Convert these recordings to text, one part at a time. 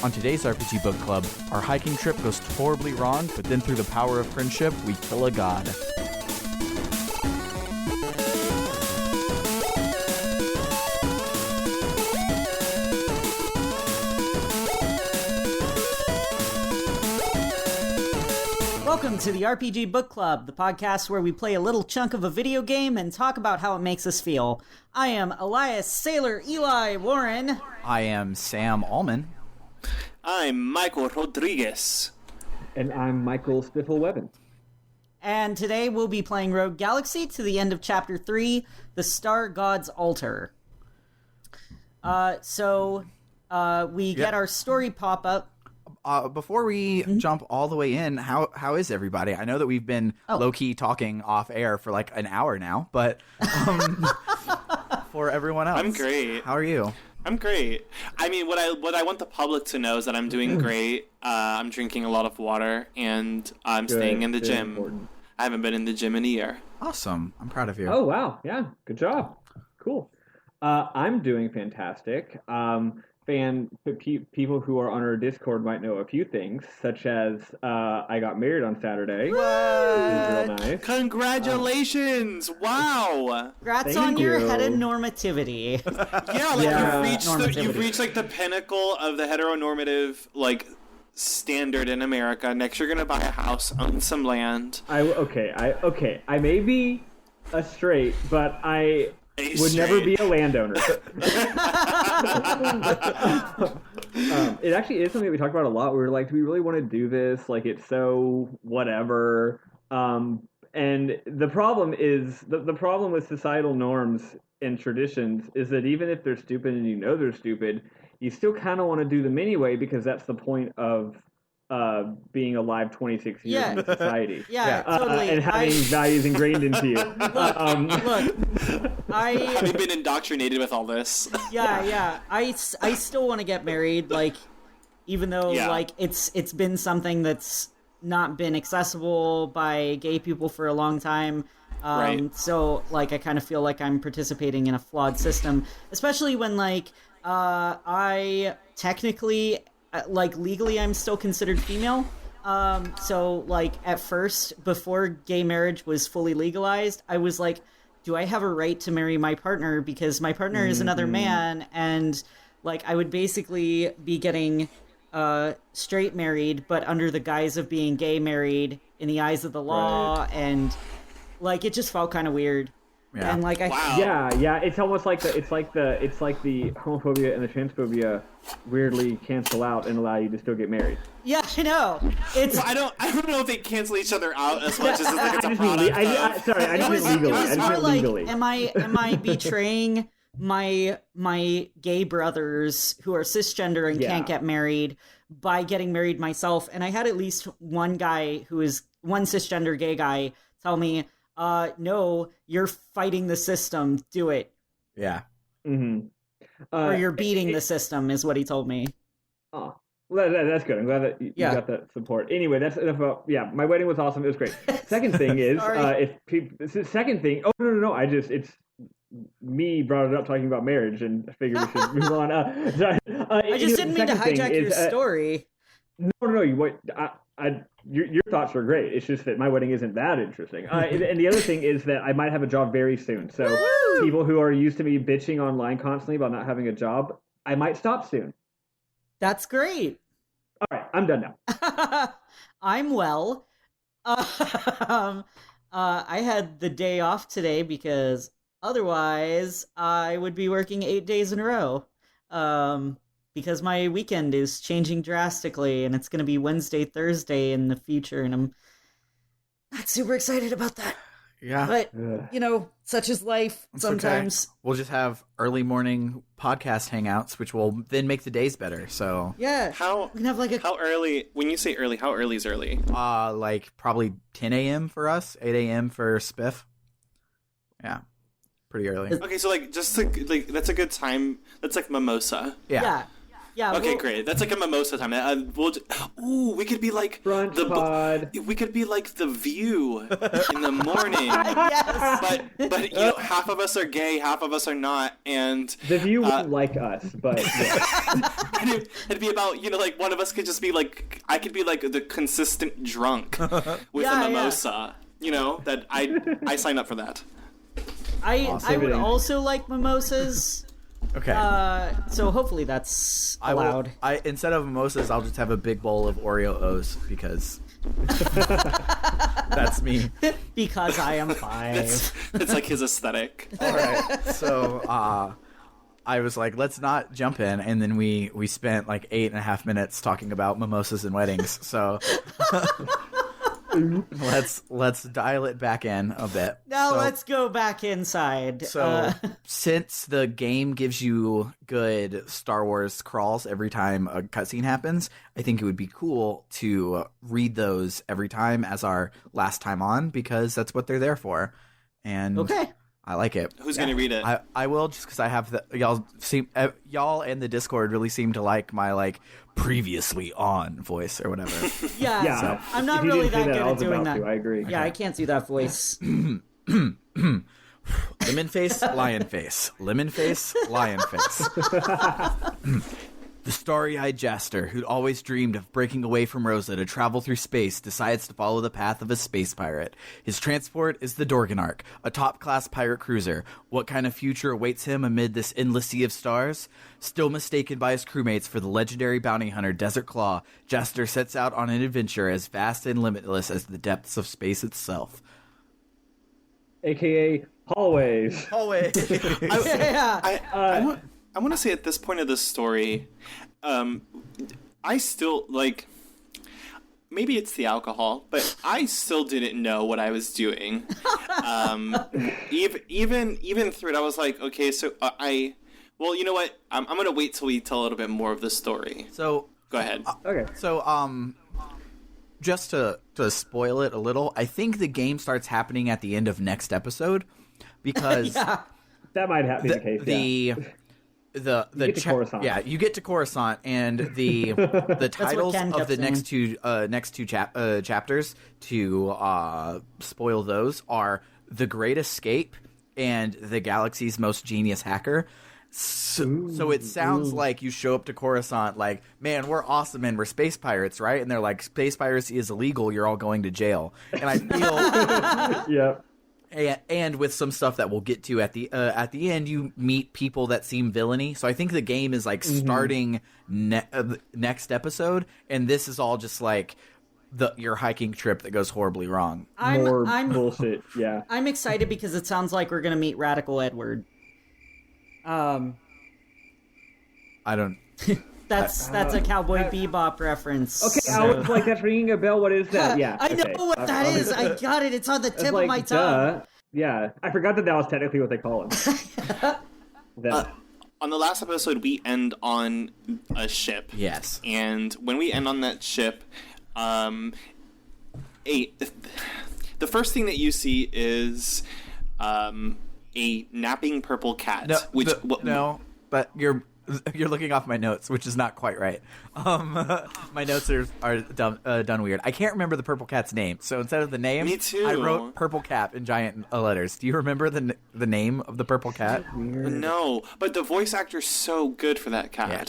On today's RPG Book Club, our hiking trip goes horribly wrong, but then through the power of friendship, we kill a god. Welcome to the RPG Book Club, the podcast where we play a little chunk of a video game and talk about how it makes us feel. I am Elias Sailor Eli Warren. I am Sam Allman. I'm Michael Rodriguez. And I'm Michael Spiffle-Webben. And today we'll be playing Rogue Galaxy to the end of Chapter 3, The Star God's Altar. We get our story pop-up. Before we jump all the way in, how is everybody? I know that we've been low-key talking off air for like an hour now, but for everyone else, I'm great. How are you? I'm great. I mean, what I want the public to know is that I'm doing great. I'm drinking a lot of water, and I'm staying in the gym. Important. I haven't been in the gym in a year. Awesome. I'm proud of you. Oh, wow. Yeah. Good job. Cool. I'm doing fantastic. People who are on our Discord might know a few things, such as I got married on Saturday. What? Real nice. Congratulations! Wow! Congrats on your heteronormativity. You've reached like the pinnacle of the heteronormative standard in America. Next, you're gonna buy a house, own some land. I may be a straight, but I would never be a landowner. It actually is something that we talk about a lot. We're like, do we really want to do this? Like, it's so whatever. And the problem is, the problem with societal norms and traditions is that even if they're stupid and you know they're stupid, you still kind of want to do them anyway because that's the point of being alive 26 years in society. Totally. And having values ingrained into you. Having been indoctrinated with all this. I still want to get married, even though it's been something that's not been accessible by gay people for a long time. Right. So I kind of feel like I'm participating in a flawed system, especially when I technically legally I'm still considered female. At first, before gay marriage was fully legalized, I was like, do I have a right to marry my partner? Because my partner is another man, and I would basically be getting straight married, but under the guise of being gay married in the eyes of the law, right. And it just felt kind of weird. Yeah. And it's almost like the homophobia and the transphobia weirdly cancel out and allow you to still get married. Yeah, I know. It's I don't know if they cancel each other out as much as it's a product. I just meant legally. It was more legally. Am I betraying my gay brothers who are cisgender and can't get married by getting married myself? And I had at least one guy who is one cisgender gay guy tell me, no, you're fighting the system. Do it. Yeah. Mm-hmm. Or you're beating the system, is what he told me. Oh, well, that's good. I'm glad that you got that support. Anyway, that's enough about. Yeah, my wedding was awesome. It was great. Second thing is, second thing. Oh no! It's me brought it up talking about marriage, and I figured we should move on. I just didn't mean to hijack your story. No. Your thoughts were great. It's just that my wedding isn't that interesting. And the other thing is that I might have a job very soon. So people who are used to me bitching online constantly about not having a job, I might stop soon. That's great. All right, I'm done now. I'm well. I had the day off today because otherwise I would be working 8 days in a row. Because my weekend is changing drastically, and it's going to be Wednesday, Thursday in the future, and I'm not super excited about that. Yeah. But, such is life sometimes. Okay. We'll just have early morning podcast hangouts, which will then make the days better, so... Yeah. How early, when you say early, how early is early? Probably 10 a.m. for us, 8 a.m. for Spiff. Yeah. Pretty early. Okay, so that's a good time. That's like mimosa. Yeah. Okay, great. That's like a mimosa time. We could be like brunch pod. We could be like The View in the morning. Yes. But half of us are gay, half of us are not, and The View wouldn't like us, but yeah. it'd be about, like one of us could just be like, I could be like the consistent drunk with a mimosa. That I sign up for that. I would also like mimosas. Okay. So hopefully that's allowed. Instead of mimosas, I'll just have a big bowl of Oreo O's because that's me. Because I am 5. It's like his aesthetic. All right. So I was like, let's not jump in, and then we spent like 8.5 minutes talking about mimosas and weddings. So let's dial it back in a bit. Now let's go back inside. So since the game gives you good Star Wars crawls every time a cutscene happens, I think it would be cool to read those every time as our last time on, because that's what they're there for. And okay. I like it. Who's going to read it? I will, just because I have y'all and the Discord really seem to like my previously on voice or whatever. Yeah. So. I'm not really that good at doing that. I agree. Yeah, I can't do that voice. Lemon face, lion face. Lemon face, lion face. The starry-eyed Jaster, who'd always dreamed of breaking away from Rosa to travel through space, decides to follow the path of a space pirate. His transport is the Dorgenark, a top-class pirate cruiser. What kind of future awaits him amid this endless sea of stars? Still mistaken by his crewmates for the legendary bounty hunter Desert Claw, Jaster sets out on an adventure as vast and limitless as the depths of space itself. AKA hallways. Hallways. I want to say at this point of the story, I still, maybe it's the alcohol, but I still didn't know what I was doing. Even through it, I was like, okay, so well, you know what? I'm going to wait till we tell a little bit more of the story. So go ahead. Okay. So, just to spoil it a little, I think the game starts happening at the end of next episode, because that might be the case. You get to Coruscant, and the titles of the next two chapters, to spoil those, are The Great Escape and The Galaxy's Most Genius Hacker. So it sounds like you show up to Coruscant like, man, we're awesome and we're space pirates, right? And they're like, space piracy is illegal, you're all going to jail. And I feel Yep. And with some stuff that we'll get to at the end, you meet people that seem villainy. So I think the game is starting next episode, and this is all just like your hiking trip that goes horribly wrong. I'm bullshit. Yeah, I'm excited because it sounds like we're gonna meet Radical Edward. I don't. That's a Cowboy Bebop reference. Okay, so. I was like, that's ringing a bell. What is that? Yeah, I know what that is. I got it. It's on the tip of my tongue. Yeah, I forgot that was technically what they call him. On the last episode, we end on a ship. Yes. And when we end on that ship, the first thing that you see is a napping purple cat. No, but you're looking off my notes, which is not quite right. My notes are done weird. I can't remember the purple cat's name, so instead of the name, me too. I wrote purple cat in giant letters. Do you remember the name of the purple cat? No, but the voice actor's so good for that cat. Yeah,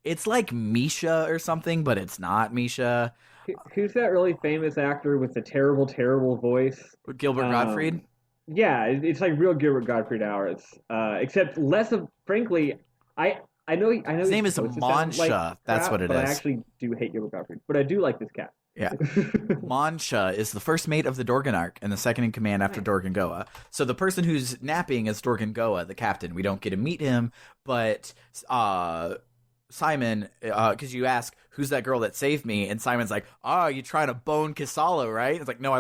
it's like Misha or something, but it's not Misha. Who's that really famous actor with the terrible, terrible voice? Gilbert Gottfried? Yeah, it's like real Gilbert Gottfried hours, except less of, frankly, I know his name is Monsha. That's what it is. I actually do hate Gilbert Gottfried, but I do like this cat. Yeah. Monsha is the first mate of the Dorgenark and the second in command after Dorgengoa. So the person who's napping is Dorgengoa, the captain. We don't get to meet him, but Simon, because you ask, who's that girl that saved me? And Simon's like, you trying to bone Kisalo, right? It's like, no, I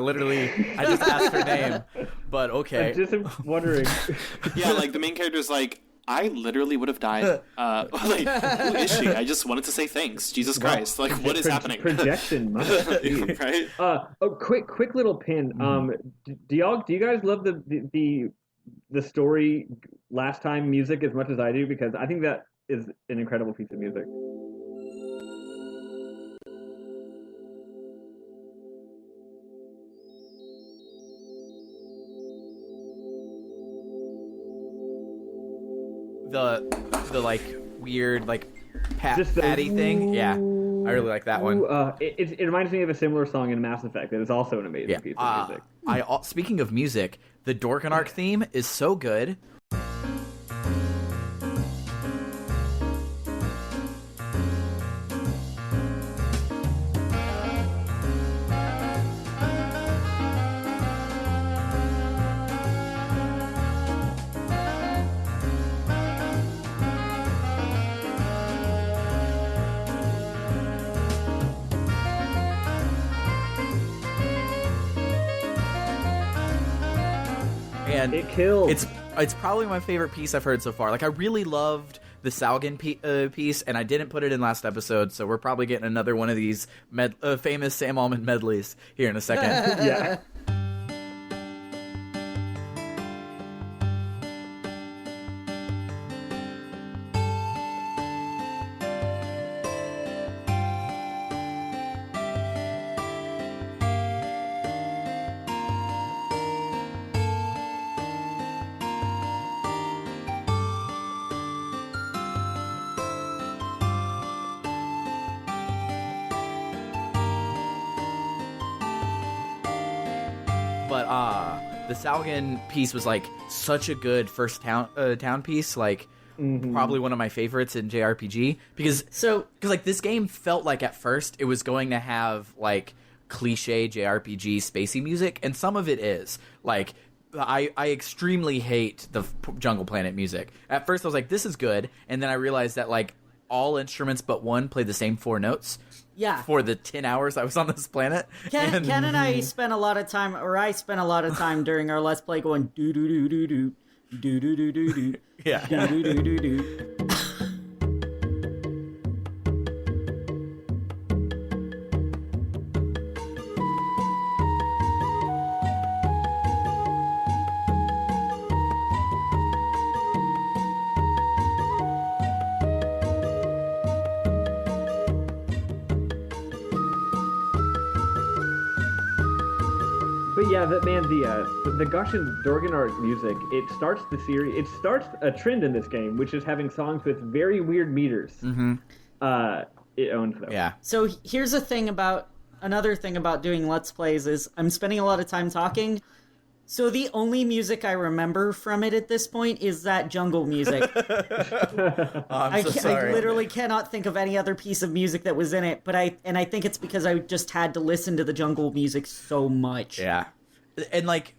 just asked her name, but okay. I'm just wondering. Yeah, like the main character's like, I literally would have died. Like, who is she? I just wanted to say thanks. Jesus Christ! Like, what is happening? Projection, right? Quick little pin. Do you guys love the story last time music as much as I do? Because I think that is an incredible piece of music. The like weird like patty thing. Yeah, I really like that one. It reminds me of a similar song in Mass Effect that is also an amazing piece of music. Speaking of music, the Dorgenark theme is so good. And it kills. It's probably my favorite piece I've heard so far. Like, I really loved the Salgan piece, and I didn't put it in last episode, so we're probably getting another one of these famous Sam Almond medleys here in a second. Yeah. But the Salgan piece was like such a good first town piece, like probably one of my favorites in JRPG because like this game felt like at first it was going to have like cliche JRPG spacey music, and some of it is like I extremely hate the Jungle Planet music. At first I was like, this is good, and then I realized that like all instruments but one play the same 4 notes. Yeah. For the 10 hours I was on this planet. Ken and I spent a lot of time, during our Let's Play going do do do do do do do do do do. Yeah. Do do do do do. But yeah, the Gushin Dorgenark music, it starts the series. It starts a trend in this game, which is having songs with very weird meters. Mm-hmm. It owns them. Yeah. So here's another thing about doing Let's Plays is I'm spending a lot of time talking. So the only music I remember from it at this point is that jungle music. I'm so sorry. I literally cannot think of any other piece of music that was in it, but I think it's because I just had to listen to the jungle music so much. Yeah. And like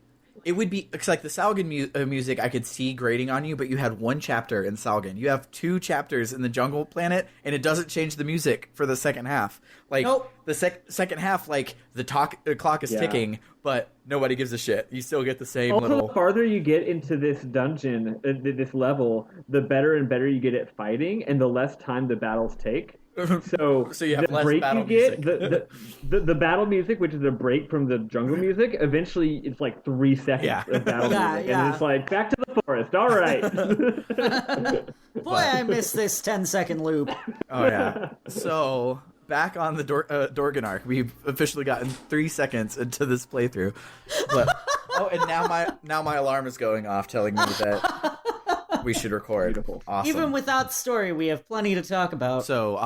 it would be, cause like the Salgan music I could see grating on you, but you had 1 chapter in Salgan. You have 2 chapters in the Jungle Planet, and it doesn't change the music for the second half. Like nope. The second half, like the clock is ticking, but nobody gives a shit. You still get the same little. The farther you get into this dungeon, this level, the better and better you get at fighting, and the less time the battles take. So you have the less break battle you get, music. the battle music, which is a break from the jungle music, eventually it's like 3 seconds of battle music, and it's like back to the forest. All right. Boy, I miss this 10-second loop. Oh yeah. So back on the Dorgenark, we've officially gotten 3 seconds into this playthrough. But and now my alarm is going off, telling me that we should record. Beautiful. Awesome. Even without story, we have plenty to talk about. So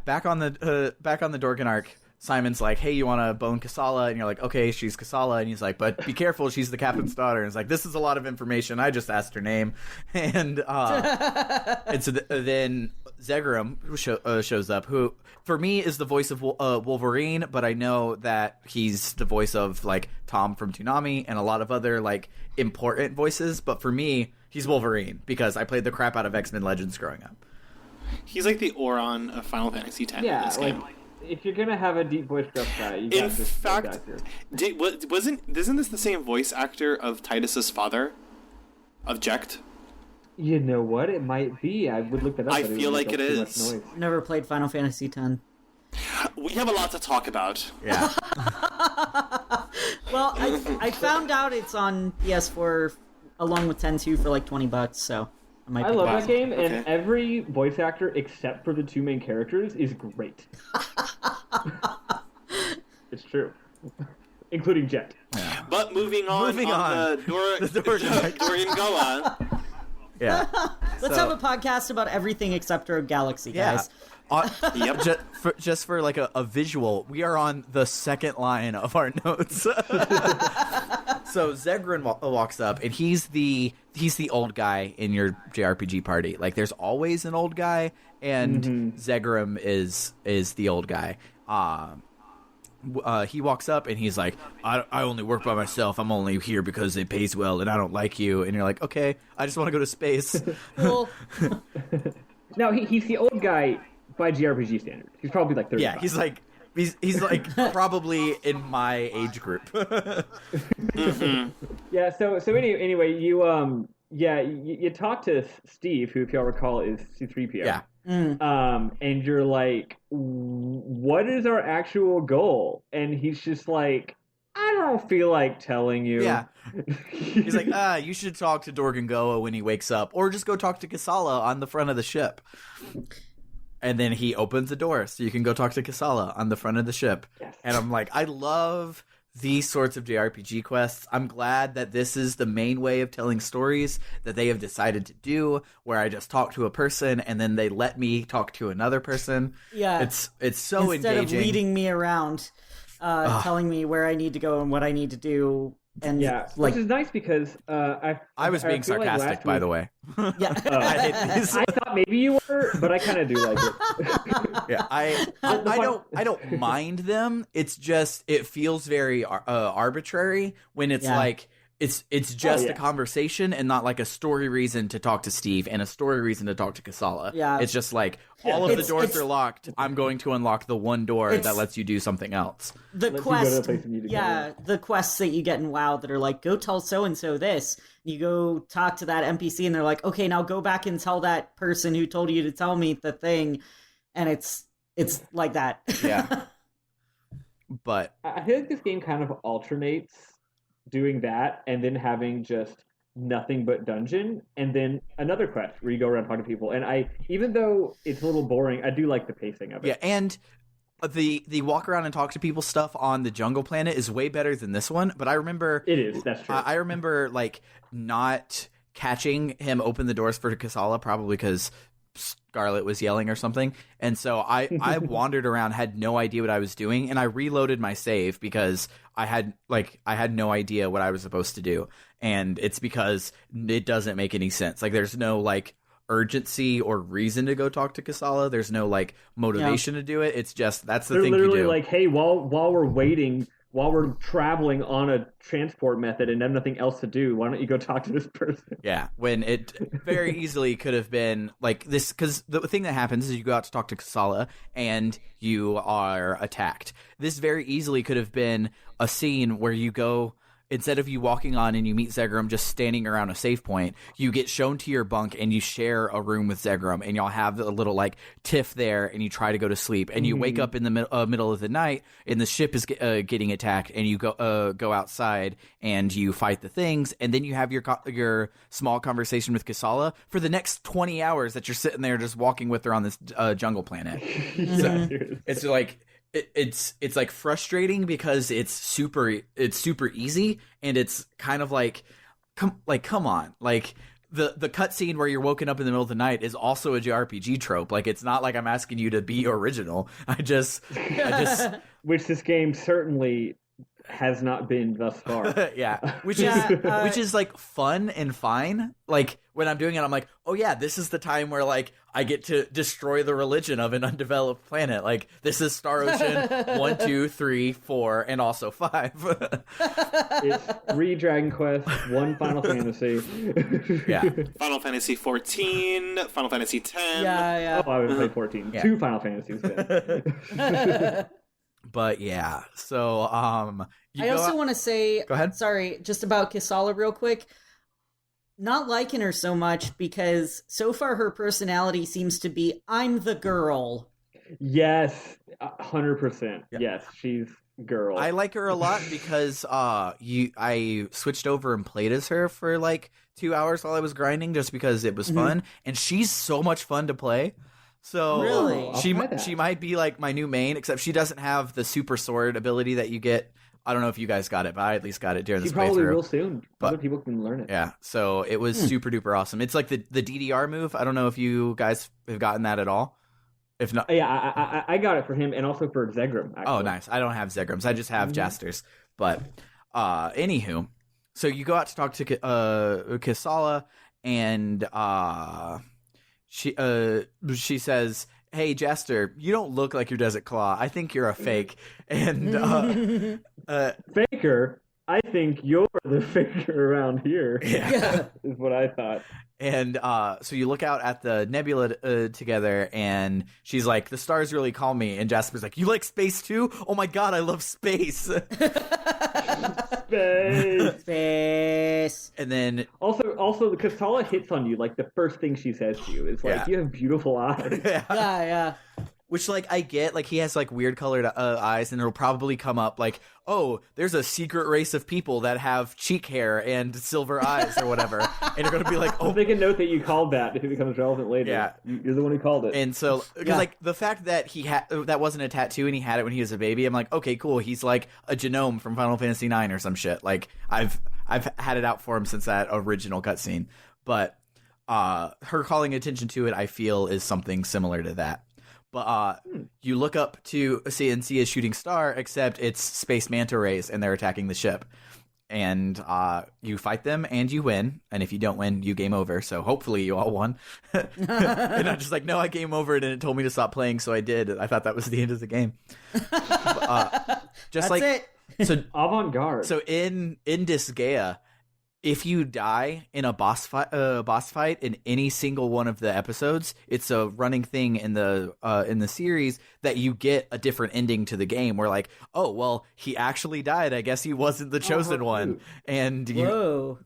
back on the Dorgenark, Simon's like, hey, you want to bone Kasala? And you're like, okay, she's Kasala. And he's like, but be careful, she's the captain's daughter. And it's like, this is a lot of information. I just asked her name. And and so then Zegram shows up, who for me is the voice of Wolverine, but I know that he's the voice of like Tom from Toonami and a lot of other like important voices. But for me, he's Wolverine because I played the crap out of X-Men Legends growing up. He's like the Oron of Final Fantasy X in this game. If you're gonna have a deep voice guy, you got this voice actor. Isn't this the same voice actor of Titus's father, of Jecht? You know what? It might be. I would look that up. I feel like it is. Never played Final Fantasy X. We have a lot to talk about. Yeah. Well, I found out it's on PS4 along with 10-2 for like $20, so I love that game, and every voice actor except for the 2 main characters is great. It's true. Including Jet. Yeah. But moving on. The Dorian Goa. Yeah. Let's have a podcast about everything except Rogue Galaxy, guys. Yep. Just for like a visual, we are on the second line of our notes. So Zegrin walks up, and he's the old guy in your JRPG party. Like, there's always an old guy, and Zegrim is the old guy. He walks up, and he's like, I only work by myself. I'm only here because it pays well, and I don't like you. And you're like, okay, I just want to go to space. Cool. Now, he's the old guy by JRPG standards. He's probably like 35. Yeah, he's like probably in my age group. Yeah. So anyway, you talk to Steve, who, if y'all recall, is C-3PO. Yeah. And you're like, what is our actual goal? And he's just like, I don't feel like telling you. Yeah. He's like, you should talk to Dorgengoa when he wakes up, or just go talk to Kasala on the front of the ship. And then he opens the door so you can go talk to Kasala on the front of the ship. Yes. And I'm like, I love these sorts of JRPG quests. I'm glad that this is the main way of telling stories that they have decided to do, where I just talk to a person and then they let me talk to another person. Yeah. It's so Instead engaging. of leading me around, telling me where I need to go and what I need to do. And which is nice because I was being sarcastic, by the way. Yeah. I hate these. I thought maybe you were, but I kind of do like it. Yeah, I don't mind them. It's just it feels very arbitrary when it's like it's just a conversation and not like a story reason to talk to Steve and a story reason to talk to Kasala. Yeah. It's just like all of the doors are locked. I'm going to unlock the one door that lets you do something else. The quest, the quests that you get in WoW that are like, go tell so-and-so this. You go talk to that NPC and they're like, okay, now go back and tell that person who told you to tell me the thing. And it's like that. Yeah. But I feel like this game kind of alternates doing that and then having just nothing but dungeon and then another quest where you go around talking to people. And even though it's a little boring, I do like the pacing of it. Yeah, and the walk around and talk to people stuff on the jungle planet is way better than this one. But I remember that's true. I remember like not catching him open the doors for Kasala, probably because Scarlet was yelling or something, and so I wandered around, had no idea what I was doing, and I reloaded my save because I had no idea what I was supposed to do, and it's because it doesn't make any sense. Like, there's no like urgency or reason to go talk to Kasala. There's no like motivation to do it. It's just that's the thing you do. They're literally like, hey, while we're waiting. While we're traveling on a transport method and have nothing else to do, why don't you go talk to this person? Yeah, when it very easily could have been like this, because the thing that happens is you go out to talk to Kasala and you are attacked. This very easily could have been a scene where you go, instead of you walking on and you meet Zegrim just standing around a save point, you get shown to your bunk and you share a room with Zegrim, and y'all have a little like tiff there, and you try to go to sleep, and you wake up in the middle of the night and the ship is getting attacked, and you go outside and you fight the things, and then you have your small conversation with Kasala for the next 20 hours that you're sitting there just walking with her on this jungle planet. So, it's like it's like frustrating because it's super easy, and it's kind of like come on, like the cutscene where you're woken up in the middle of the night is also a JRPG trope. Like, it's not like I'm asking you to be original. I just which this game certainly has not been thus far. Yeah, which is like fun and fine. Like, when I'm doing it, I'm like, oh yeah, this is the time where like I get to destroy the religion of an undeveloped planet. Like, this is Star Ocean 1, 2, 3, 4, and also 5. It's 3 Dragon Quest, 1 Final Fantasy. Yeah, Final Fantasy 14, Final Fantasy 10. Yeah. Oh, I would play 14. Yeah. 2 Final Fantasies then. but yeah. So I also want to say, go ahead. Sorry, just about Kasala real quick. Not liking her so much because so far her personality seems to be, I'm the girl. Yes, 100%. Yeah. Yes, she's girl. I like her a lot because I switched over and played as her for like 2 hours while I was grinding, just because it was fun, and she's so much fun to play. So really? she might be like my new main, except she doesn't have the super sword ability that you get I don't know if you guys got it, but I at least got it during She this probably playthrough. will soon. But- Other people can learn it. Yeah, so it was super duper awesome. It's like the DDR move. I don't know if you guys have gotten that at all. If not, Yeah, I got it for him and also for Zegram. Actually. oh nice. I don't have Zegrams. I just have Jasters. But anywho, so you go out to talk to Kisala, and she says, "Hey Jester, you don't look like your Desert Claw. I think you're a fake." And Faker. I think you're the faker around here. yeah. Is what I thought. And so you look out at the nebula together, and she's like, "The stars really call me." And Jasper's like, "You like space too? Oh my god, I love space." Space. Space. And then Also, the Kasala hits on you. Like the first thing she says to you is like, Yeah. "You have beautiful eyes." Yeah. which like I get, like he has like weird colored eyes, and it'll probably come up like, "Oh, there's a secret race of people that have cheek hair and silver eyes or whatever," and you're gonna be like, I'll "Oh." make a note that you called that if it becomes relevant later. Yeah. You're the one who called it. And so, because Yeah. like the fact that he had that wasn't a tattoo and he had it when he was a baby, I'm like, okay, cool. He's like a genome from Final Fantasy IX or some shit. Like I've had it out for him since that original cutscene. But her calling attention to it, I feel, is something similar to that. But you look up to see a shooting star, except it's space manta rays and they're attacking the ship. And you fight them and you win. And if you don't win, you game over. So hopefully you all won. And I'm just like, no, I game over and it told me to stop playing, so I did. I thought that was the end of the game. Just That's like it. so. Avant-garde. So in Disgaea, if you die in a boss fight in any single one of the episodes, it's a running thing in the series that you get a different ending to the game. Where like, oh well, he actually died. I guess he wasn't the chosen one, and Whoa.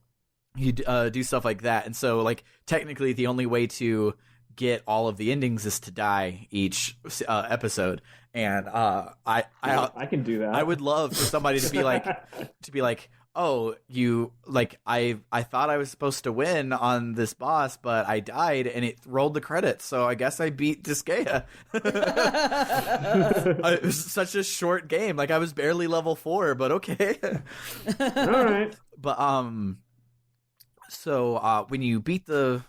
you do stuff like that. And so like technically, the only way to get all of the endings is to die each episode. And I can do that. I would love for somebody to be like, oh, you like I thought I was supposed to win on this boss, but I died and it rolled the credits, so I guess I beat Disgaea. It was such a short game. Like I was barely level 4, but okay. All right. But so when you beat the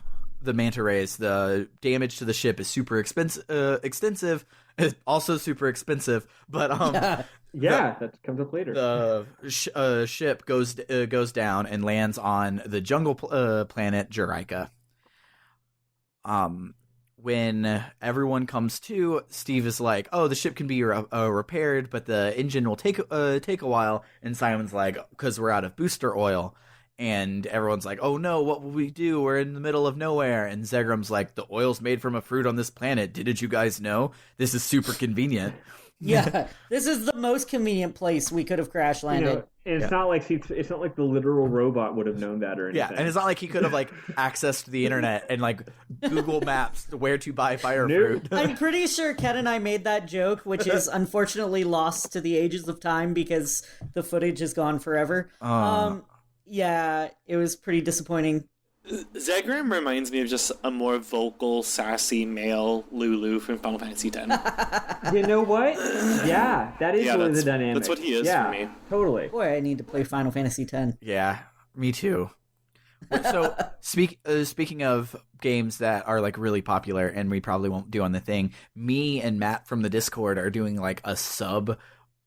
manta rays, the damage to the ship is super extensive. It's also super expensive, but Yeah, that comes up later. the ship goes down and lands on the jungle planet Juraika. When everyone comes to, Steve is like, "Oh, the ship can be repaired, but the engine will take a while." And Simon's like, "Because we're out of booster oil." And everyone's like, "Oh no, what will we do? We're in the middle of nowhere." And Zegram's like, "The oil's made from a fruit on this planet. Didn't you guys know? This is super convenient." Yeah, this is the most convenient place we could have crash landed. And it's not like the literal robot would have known that or anything. Yeah, and it's not like he could have like accessed the internet and like Google Maps where to buy fire fruit. I'm pretty sure Ken and I made that joke, which is unfortunately lost to the ages of time because the footage is gone forever. Yeah, it was pretty disappointing. Zegram reminds me of just a more vocal, sassy male Lulu from Final Fantasy X. You know what? Yeah, that is really the dynamic. That's what he is for me. Totally. Boy, I need to play Final Fantasy X. Yeah, me too. So speaking of games that are like really popular and we probably won't do on the thing, me and Matt from the Discord are doing like a sub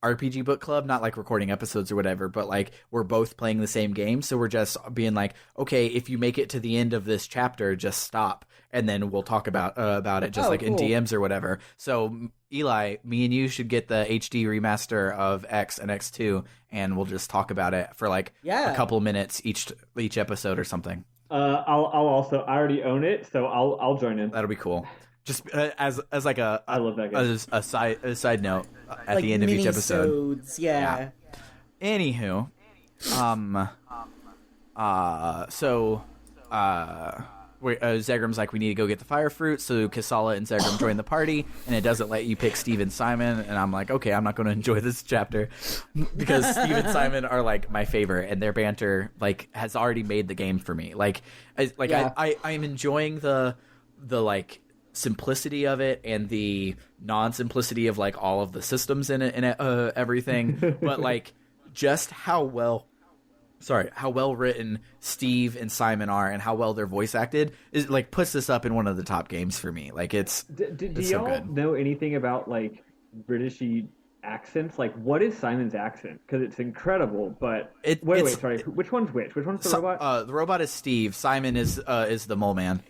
RPG book club, not like recording episodes or whatever, but like we're both playing the same game, so we're just being like, okay, if you make it to the end of this chapter, just stop and then we'll talk about it just in DMs or whatever. So Eli, me and you should get the HD remaster of X and X2 and we'll just talk about it for like a couple minutes each episode or something. I already own it, so I'll join in. That'll be cool. Just as like a I love that game. a side note at Like the end of each episode. minisodes, yeah. Anywho, Zegram's like, we need to go get the fire fruit, so Kasala and Zegram join the party, and it doesn't let you pick Steve and Simon, and I'm like, okay, I'm not going to enjoy this chapter, because Steve and Simon are, like, my favorite, and their banter, like, has already made the game for me. I'm enjoying the like, simplicity of it, and the non-simplicity of, like, all of the systems in it, and everything, but, like, just how well written Steve and Simon are and how well they're voice acted is like puts this up in one of the top games for me. Like it's Do it's so y'all good. know anything about like Britishy accents? Like, what is Simon's accent? Because it's incredible. But wait, sorry. Which one's which? Which one's the robot? The robot is Steve. Simon is the mole man.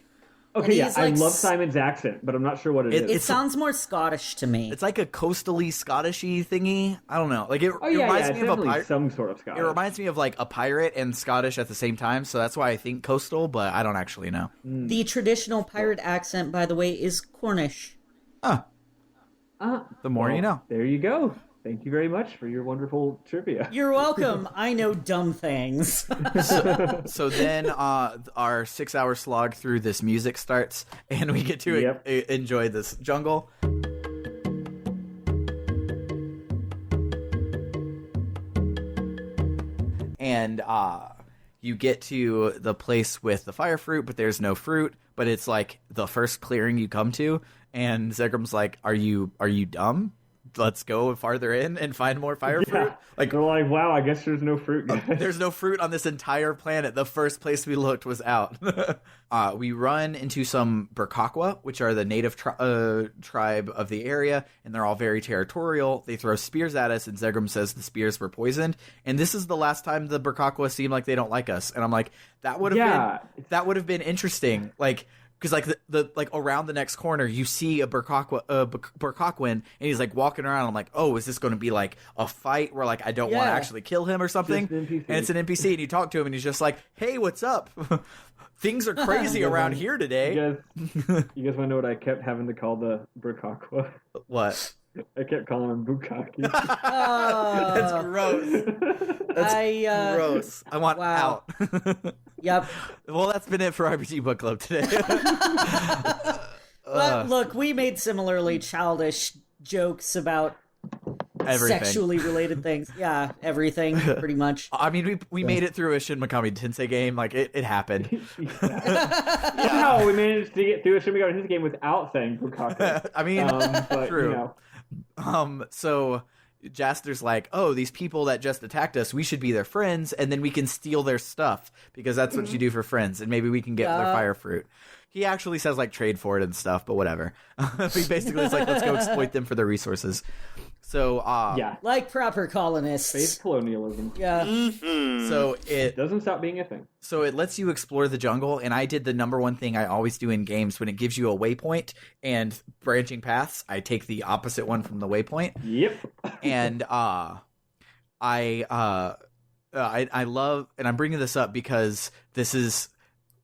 Okay, yeah, I like love Simon's accent, but I'm not sure what it is. It sounds more Scottish to me. It's like a coastally Scottishy thingy. I don't know. Like it reminds me of a pirate. Some sort of Scottish. It reminds me of like a pirate and Scottish at the same time. So that's why I think coastal, but I don't actually know. The traditional pirate accent, by the way, is Cornish. The more you know. There you go. Thank you very much for your wonderful trivia. You're welcome. I know dumb things. So then our 6-hour slog through this music starts, and we get to enjoy this jungle. And you get to the place with the fire fruit, but there's no fruit. But it's like the first clearing you come to, and Zegram's like, "Are you dumb? Let's go farther in and find more fire fruit." Like they're like, wow, I guess there's no fruit. There's no fruit on this entire planet. The first place we looked was out. We run into some Burkakwa, which are the native tribe of the area, and they're all very territorial. They throw spears at us, and Zegram says the spears were poisoned. And this is the last time the Burkakwa seem like they don't like us. And I'm like, that would have been interesting. Like, because like the like around the next corner, you see a Burkakwan, and he's like walking around. I'm like, oh, is this going to be like a fight where like I don't want to actually kill him or something? And it's an NPC, and you talk to him, and he's just like, hey, what's up? Things are crazy around here today. You guys want to know what I kept having to call the Burkakwa? What? I kept calling him Bukaki. That's gross. That's gross. I want out. Yep. Well, that's been it for RPG Book Club today. But look, we made similarly childish jokes about everything. Sexually related things. Yeah, everything, pretty much. I mean, we made it through a Shin Megami Tensei game. Like, it happened. Somehow we managed to get through a Shin Megami Tensei game without saying Bukaki. I mean, but, true. You know. So Jaster's like, oh, these people that just attacked us, we should be their friends, and then we can steal their stuff, because that's what you do for friends, and maybe we can get their fire fruit. He actually says, like, trade for it and stuff, but whatever. He basically is like, let's go exploit them for their resources. So, like proper colonists. Space colonialism. Yeah. Mm-hmm. So it doesn't stop being a thing. So it lets you explore the jungle, and I did the number one thing I always do in games when it gives you a waypoint and branching paths. I take the opposite one from the waypoint. Yep. And I love, and I'm bringing this up because this is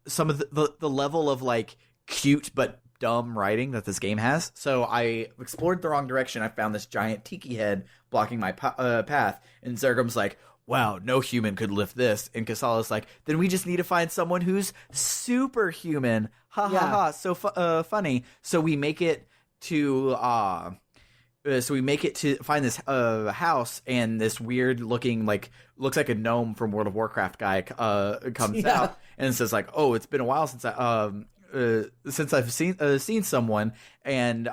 some of the level of like cute but dumb writing that this game has. So I explored the wrong direction. I found this giant tiki head blocking my path, and Zergum's like, wow, no human could lift this. And Kasala's like, then we just need to find someone who's superhuman. Ha ha ha. So funny. So we make it to find this house, and this weird looking, like, looks like a gnome from World of Warcraft guy comes out and says like, oh, it's been a while since I've seen someone, and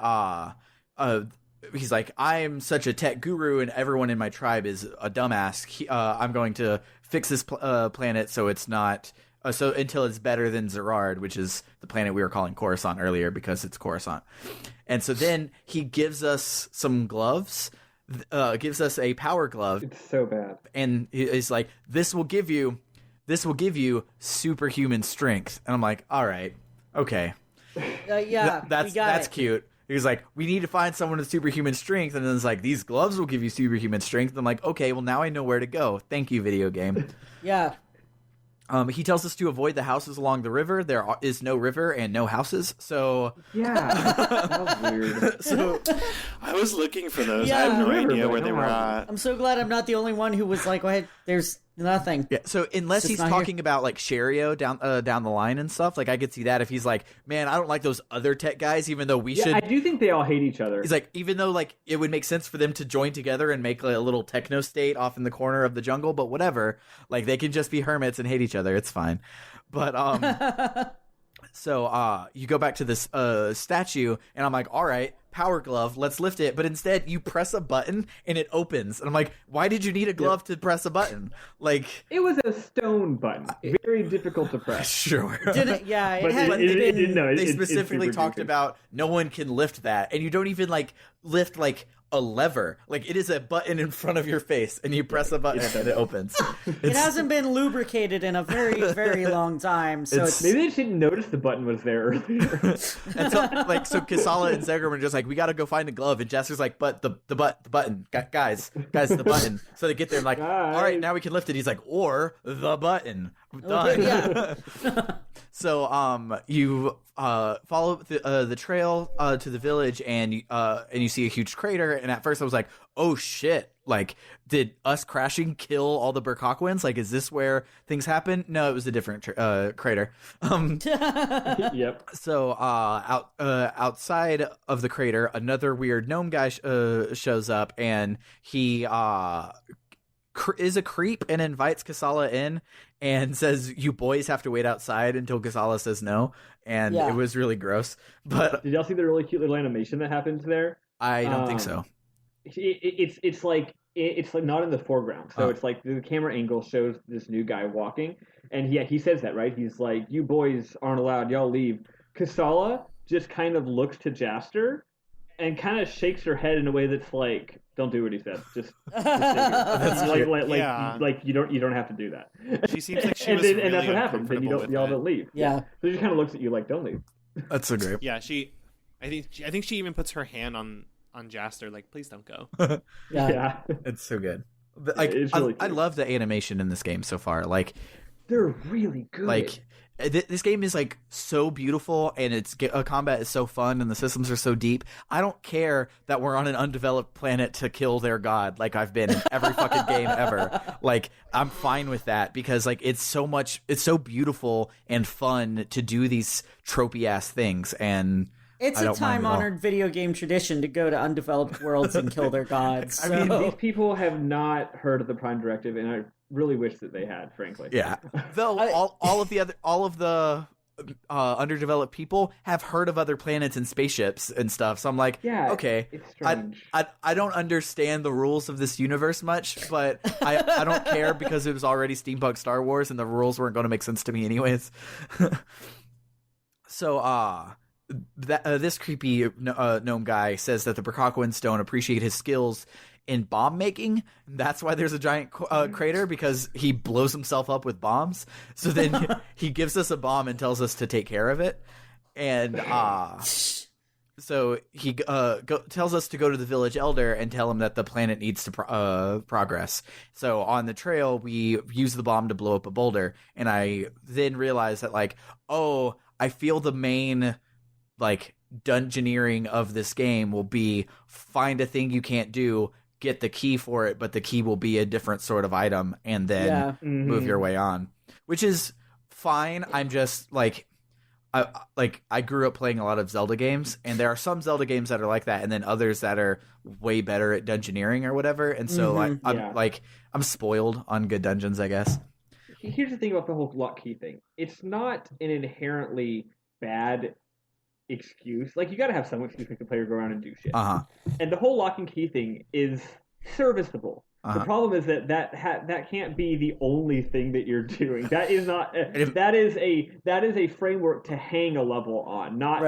he's like, I'm such a tech guru, and everyone in my tribe is a dumbass. I'm going to fix this planet so it's not until it's better than Zerard, which is the planet we were calling Coruscant earlier because it's Coruscant. And so then he gives us some gloves, gives us a power glove. It's so bad. And he's like, this will give you superhuman strength. And I'm like, all right, okay. That's cute. He's like, we need to find someone with superhuman strength. And then it's like, these gloves will give you superhuman strength. And I'm like, okay, well, now I know where to go. Thank you, video game. Yeah. He tells us to avoid the houses along the river. There is no river and no houses, so that was weird. So I was looking for those. Yeah. I have no River, idea but where no they were houses. at. I'm so glad I'm not the only one who was like, well, there's nothing. yeah. So unless he's talking about like Sherio down the line and stuff, like I could see that if he's like, man, I don't like those other tech guys, even though we should. I do think they all hate each other. He's like, even though like it would make sense for them to join together and make like, a little techno state off in the corner of the jungle, but whatever. Like they can just be hermits and hate each other. It's fine. But So you go back to this statue, and I'm like, all right, power glove, let's lift it. But instead, you press a button, and it opens. And I'm like, why did you need a glove to press a button? Like, it was a stone button, very difficult to press. Sure. Didn't, yeah, it had been... They specifically talked about no one can lift that, and you don't even like lift like a lever. Like, it is a button in front of your face, and you press a button and it opens. It hasn't been lubricated in a very, very long time, so maybe they just didn't notice the button was there earlier. And so Kasala and Zegrum are just like, we gotta go find the glove, and Jester's like, but the button, guys, the button. So they get there and like, all right, now we can lift it. He's like, or the button. Done. Yeah. So you follow the trail to the village, and you see a huge crater. And at first I was like, oh shit, like, did us crashing kill all the Burkokwins? Like, is this where things happen? No, it was a different crater. Yep. So outside of the crater, another weird gnome guy shows up, and he is a creep and invites Kasala in and says, you boys have to wait outside until Kasala says no. And it was really gross. But did y'all see the really cute little animation that happens there? I don't think so. It's like not in the foreground. So it's like the camera angle shows this new guy walking, and he says that, right? He's like, you boys aren't allowed, y'all leave. Kasala just kind of looks to Jaster and kind of shakes her head in a way that's like, don't do what he said. Just like you don't have to do that. She seems like she was really and that's what happens. And y'all don't leave. Yeah. So she just kind of looks at you like, don't leave. That's so great. Yeah, I think she even puts her hand on Jaster, like, please don't go. Yeah. It's so good. Like, it's really I love the animation in this game so far. Like, they're really good. Like, this game is like so beautiful, and its combat is so fun, and the systems are so deep. I don't care that we're on an undeveloped planet to kill their god, like I've been in every fucking game ever. Like, I'm fine with that, because like it's so beautiful and fun to do these tropey ass things, and it's a time-honored video game tradition to go to undeveloped worlds and kill their gods. I mean, these people have not heard of the Prime Directive, and I really wish that they had, frankly. Yeah. Though all of the underdeveloped people have heard of other planets and spaceships and stuff. So I'm like, okay, it's strange. I don't understand the rules of this universe much, but I don't care, because it was already steampunk Star Wars, and the rules weren't going to make sense to me anyways. So this creepy gnome guy says that the Burkokwins don't appreciate his skills in bomb making. That's why there's a giant crater, because he blows himself up with bombs. So then he gives us a bomb and tells us to take care of it. And so he tells us to go to the village elder and tell him that the planet needs to progress. So on the trail, we use the bomb to blow up a boulder. And I then realized that, like, oh, I feel the main, like, dungeoneering of this game will be find a thing you can't do, get the key for it, but the key will be a different sort of item, and then move your way on, which is fine. I'm just like, I grew up playing a lot of Zelda games, and there are some Zelda games that are like that, and then others that are way better at dungeoneering or whatever. And so I'm spoiled on good dungeons, I guess. Here's the thing about the whole lock key thing. It's not an inherently bad excuse. Like, you gotta have some excuse to make the player go around and do shit. And the whole lock and key thing is serviceable. The problem is that can't be the only thing that you're doing. That is not that is a framework to hang a level on, not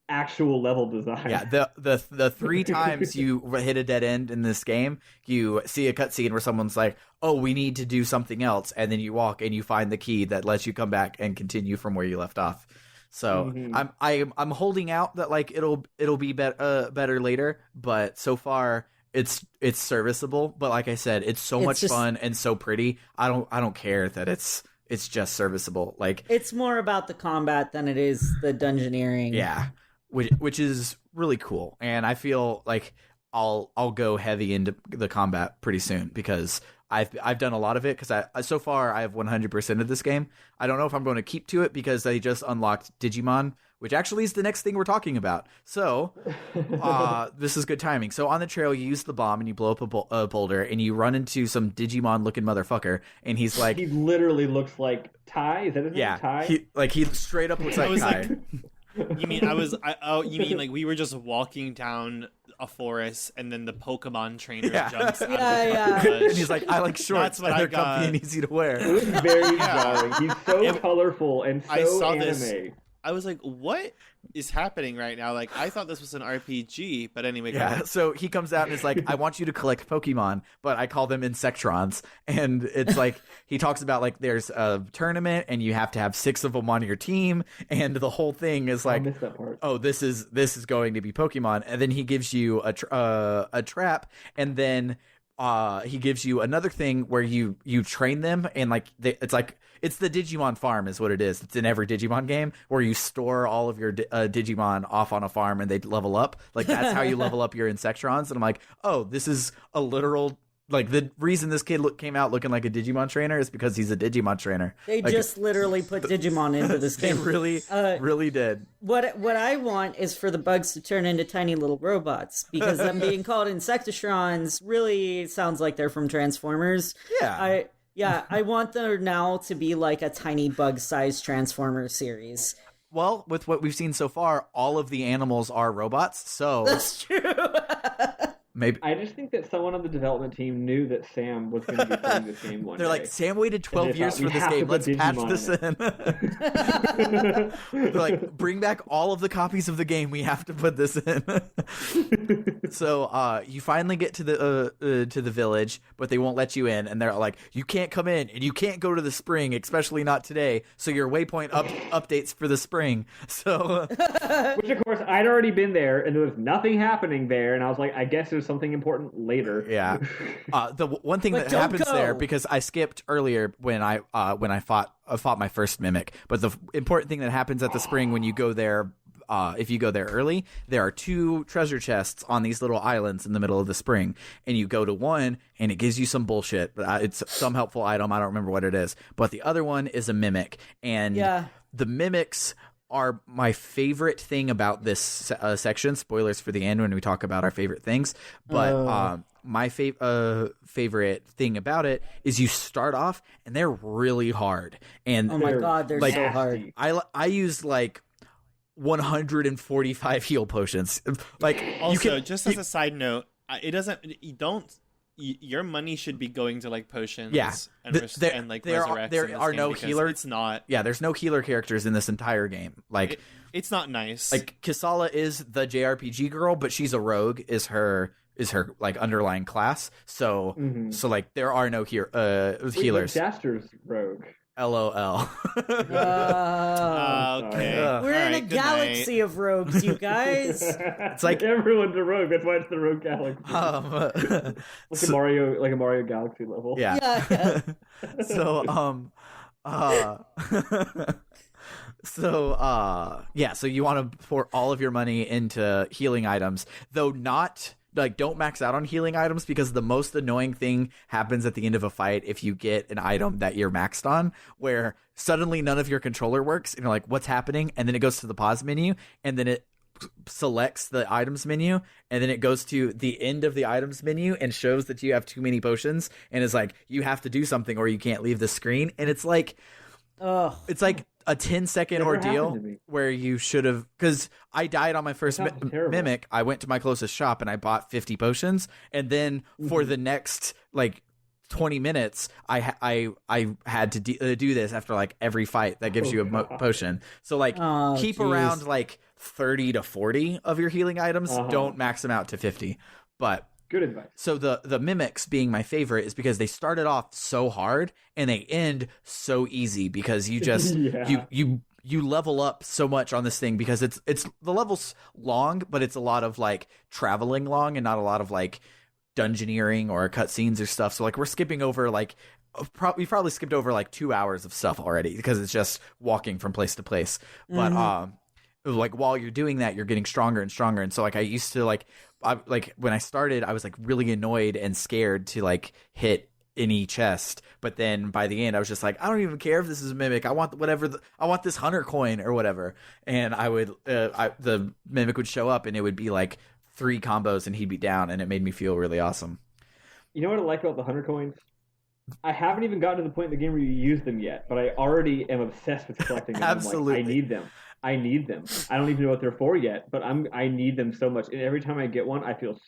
actual level design. Yeah, the 3 times you hit a dead end in this game, you see a cutscene where someone's like, "Oh, we need to do something else," and then you walk and you find the key that lets you come back and continue from where you left off. So I'm holding out that, like, it'll be better later, but so far it's serviceable. But like I said, it's so much fun and so pretty. I don't care that it's just serviceable. Like, it's more about the combat than it is the dungeoneering. Yeah, which is really cool, and I feel like I'll go heavy into the combat pretty soon, because I've done a lot of it, because so far I have 100% of this game. I don't know if I'm going to keep to it, because they just unlocked Digimon, which actually is the next thing we're talking about. So this is good timing. So on the trail, you use the bomb and you blow up a boulder and you run into some Digimon-looking motherfucker, and he's like... He literally looks like Ty? Is that his name? Ty? He straight up looks like Ty. You mean you mean like we were just walking down a forest and then the Pokemon trainer jumps out of the bush. And he's like, I like shorts, and they're comfy and easy to wear. It was very jarring. He's so colorful and so I saw anime. this. I was like, what is happening right now? Like, I thought this was an RPG, but anyway. Yeah, so he comes out and is like, I want you to collect Pokemon, but I call them Insectrons. And it's like, he talks about like there's a tournament and you have to have 6 of them on your team. And the whole thing is like, oh, this is going to be Pokemon. And then he gives you a trap, and then he gives you another thing where you train them, and like it's the Digimon farm is what it is. It's in every Digimon game where you store all of your Digimon off on a farm and they level up. Like that's how you level up your Insectrons. And I'm like, oh, this is a literal, like the reason this kid came out looking like a Digimon trainer is because he's a Digimon trainer. They just literally put Digimon into this game. They really did. What I want is for the bugs to turn into tiny little robots, because them being called Insectatrons really sounds like they're from Transformers. Yeah. I want there now to be like a tiny bug-sized Transformers series. Well, with what we've seen so far, all of the animals are robots, so... That's true! Maybe. I just think that someone on the development team knew that Sam was going to be playing this game one day. They're like, Sam waited 12 years for this game. Let's patch this in. They're like, bring back all of the copies of the game. We have to put this in. So you finally get to the village, but they won't let you in. And they're like, you can't come in, and you can't go to the spring, especially not today. So your waypoint updates for the spring. So, which of course I'd already been there, and there was nothing happening there. And I was like, I guess there's something important later. Yeah. The one thing that happens there, because I skipped earlier when I fought my first mimic, but the important thing that happens at the spring when you go there, if you go there early, there are 2 treasure chests on these little islands in the middle of the spring, and you go to one and it gives you some bullshit. It's some helpful item. I don't remember what it is, but the other one is a mimic, and the mimics are my favorite thing about this section. Spoilers for the end when we talk about our favorite things. But my favorite thing about it is you start off and they're really hard. And oh my god, they're so hard. I used like 145 heal potions. Like also, just as a side note, your money should be going to like potions and like resurrects. There are no healer. It's not. Yeah, there's no healer characters in this entire game. Like it's not nice. Like Kisala is the JRPG girl, but she's a rogue. Is her like underlying class. So so like there are no healers. Jaster's rogue. LOL. Okay. We're in a galaxy of rogues, you guys. It's like everyone's a rogue. That's why it's the Rogue Galaxy. Like a Mario Galaxy level. Yeah. So so you want to pour all of your money into healing items, though not. Like, don't max out on healing items, because the most annoying thing happens at the end of a fight if you get an item that you're maxed on, where suddenly none of your controller works, and you're like, what's happening? And then it goes to the pause menu, and then it selects the items menu, and then it goes to the end of the items menu and shows that you have too many potions, and is like, you have to do something or you can't leave the screen. And it's like... it's like a 10-second ordeal where you should have, because I died on my first mimic. I went to my closest shop and I bought 50 potions, and then for the next like 20 minutes I had to do this after like every fight that gives you a potion. So like keep around like 30 to 40 of your healing items. Don't max them out to 50. But good advice. So the mimics being my favorite is because they started off so hard and they end so easy, because you just you level up so much on this thing, because it's the level's long, but it's a lot of like traveling long and not a lot of like dungeoneering or cutscenes or stuff. So like we're skipping over like we probably skipped over like 2 hours of stuff already, because it's just walking from place to place. But like while you're doing that, you're getting stronger and stronger. And so like I used to like when I started, I was like really annoyed and scared to like hit any chest. But then by the end, I was just like, I don't even care if this is a mimic. I want I want this hunter coin or whatever. And I would the mimic would show up, and it would be like 3 combos, and he'd be down, and it made me feel really awesome. You know what I like about the hunter coins? I haven't even gotten to the point in the game where you use them yet, but I already am obsessed with collecting them. Absolutely. I'm like, I need them. I don't even know what they're for yet, but I need them so much. And every time I get one, I feel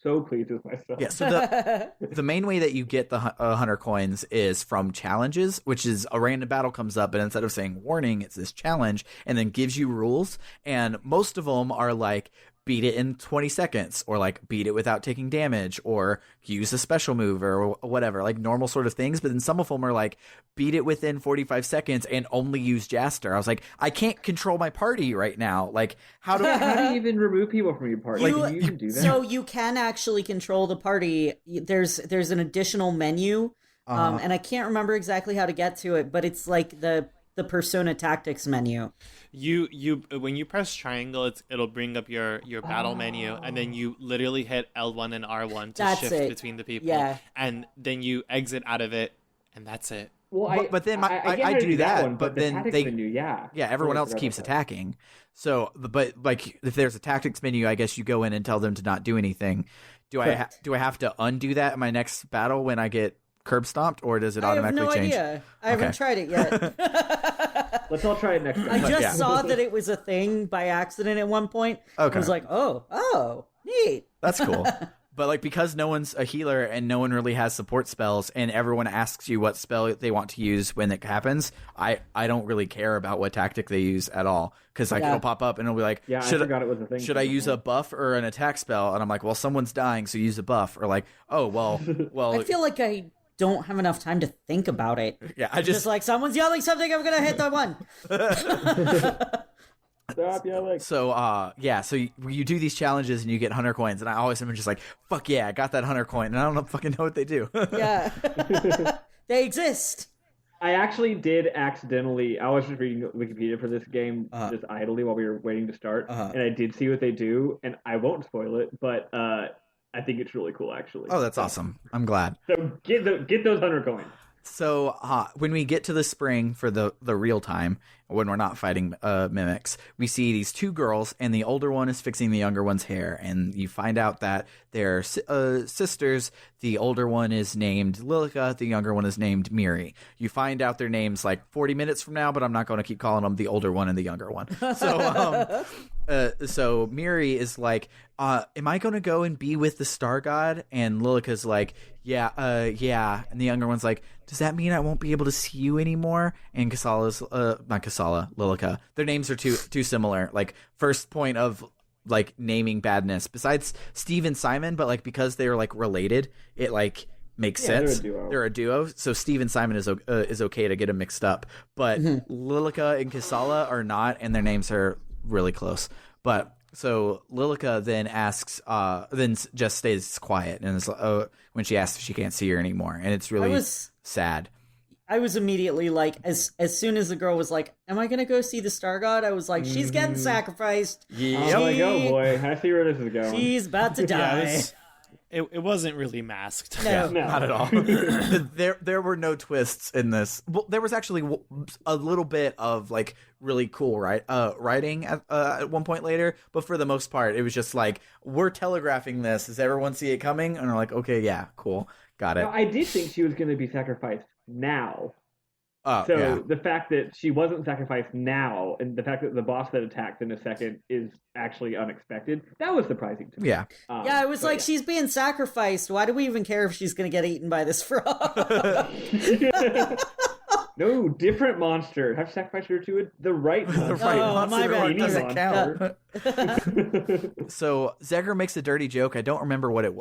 so pleased with myself. Yeah, so the main way that you get the hunter coins is from challenges, which is a random battle comes up, and instead of saying warning, it says challenge, and then gives you rules. And most of them are like, beat it in 20 seconds, or like beat it without taking damage, or use a special move, or whatever, like normal sort of things. But then some of them are like, beat it within 45 seconds and only use Jaster. I was like, I can't control my party right now. Like, how do you even remove people from your party? Can you even do that? So you can actually control the party. There's an additional menu, and I can't remember exactly how to get to it, but it's like the Persona Tactics menu. You when you press triangle, it'll bring up your battle menu, and then you literally hit L1 and R1 to shift between the people. Yeah. And then you exit out of it, and that's it. Well, but then I do that, but the then tactics menu, everyone else keeps attacking. So, but like if there's a tactics menu, I guess you go in and tell them to not do anything. Do I have to undo that in my next battle when I get curb stomped, or does it automatically change? I have no idea. I haven't tried it yet. Let's all try it next time. I just saw that it was a thing by accident at one point. Okay. I was like, oh, neat. That's cool. But like, because no one's a healer and no one really has support spells, and everyone asks you what spell they want to use when it happens, I don't really care about what tactic they use at all, because like it'll pop up and it'll be like, I forgot it was a thing. Should I use a buff or an attack spell? And I'm like, well, someone's dying, so use a buff. Or like, oh well. I feel like I don't have enough time to think about it. Yeah, I just like, someone's yelling something, I'm gonna hit that one. Stop yelling. So so you do these challenges and you get hunter coins, and I always am just like, fuck yeah, I got that hunter coin, and I don't fucking know what they do. Yeah. They exist. I actually did accidentally. I was just reading Wikipedia for this game just idly while we were waiting to start, and I did see what they do, and I won't spoil it, but I think it's really cool, actually. Oh, that's awesome. I'm glad. So get those hunter coins. So when we get to the spring for the real time, when we're not fighting mimics, we see these 2 girls, and the older one is fixing the younger one's hair, and you find out that they're sisters. The older one is named Lilica, the younger one is named Miri. You find out their names like 40 minutes from now, but I'm not going to keep calling them the older one and the younger one. So Miri is like, am I going to go and be with the Star God? And Lilica's like, yeah. And the younger one's like, does that mean I won't be able to see you anymore? And Lilica. Their names are too similar. Like, first point of like naming badness, besides Steve and Simon, but like because they are like related, it like makes sense. They're a duo. So Steve and Simon is okay to get them mixed up, but Lilica and Kasala are not, and their names are really close. But so Lilica then asks, then just stays quiet, and is when she asks if she can't see her anymore, and it's really sad. I was immediately like, as soon as the girl was like, am I going to go see the Star God? I was like, she's getting sacrificed. Yeah. I'm like, oh boy, I see where this is going. She's about to die. It wasn't really masked. No. Not at all. There were no twists in this. Well, there was actually a little bit of like really cool writing at one point later, but for the most part, it was just like, we're telegraphing this. Does everyone see it coming? And we're like, okay, yeah, cool, got it. Now, I did think she was going to be sacrificed now. The fact that she wasn't sacrificed now, and the fact that the boss that attacked in a second is actually unexpected, that was surprising to me. Yeah. I was like, she's being sacrificed. Why do we even care if she's going to get eaten by this frog? No, different monster. Have sacrificed her to the right monster. The right monster doesn't count. So Zegger makes a dirty joke. I don't remember what it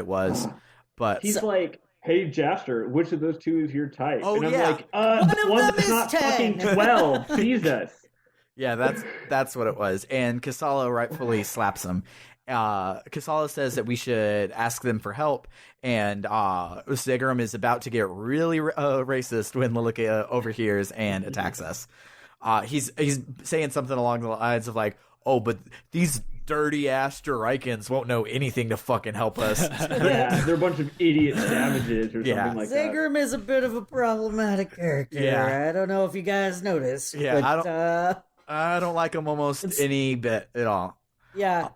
was, but he's like, hey, Jaster, which of those 2 is your type? Oh, and I'm yeah. like, one that's not 10. fucking 12. Jesus. Yeah, that's what it was. And Kasala rightfully slaps him. Kasala says that we should ask them for help, and Zegerum is about to get really racist when Lilica overhears and attacks us. He's saying something along the lines of like, oh, but these dirty ass Juraikans won't know anything to fucking help us. Yeah, they're a bunch of idiot savages or something like that. Zagrim is a bit of a problematic character. Yeah. I don't know if you guys noticed. Yeah, but, I don't like him almost any bit at all. Yeah.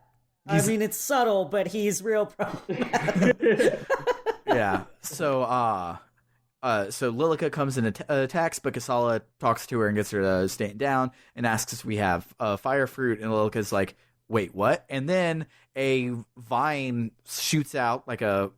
I mean, it's subtle, but he's real problematic. Yeah. So Lilica comes and attacks, but Kasala talks to her and gets her to stand down and asks if we have fire fruit. And Lilica's like, wait, what? And then a vine shoots out, like a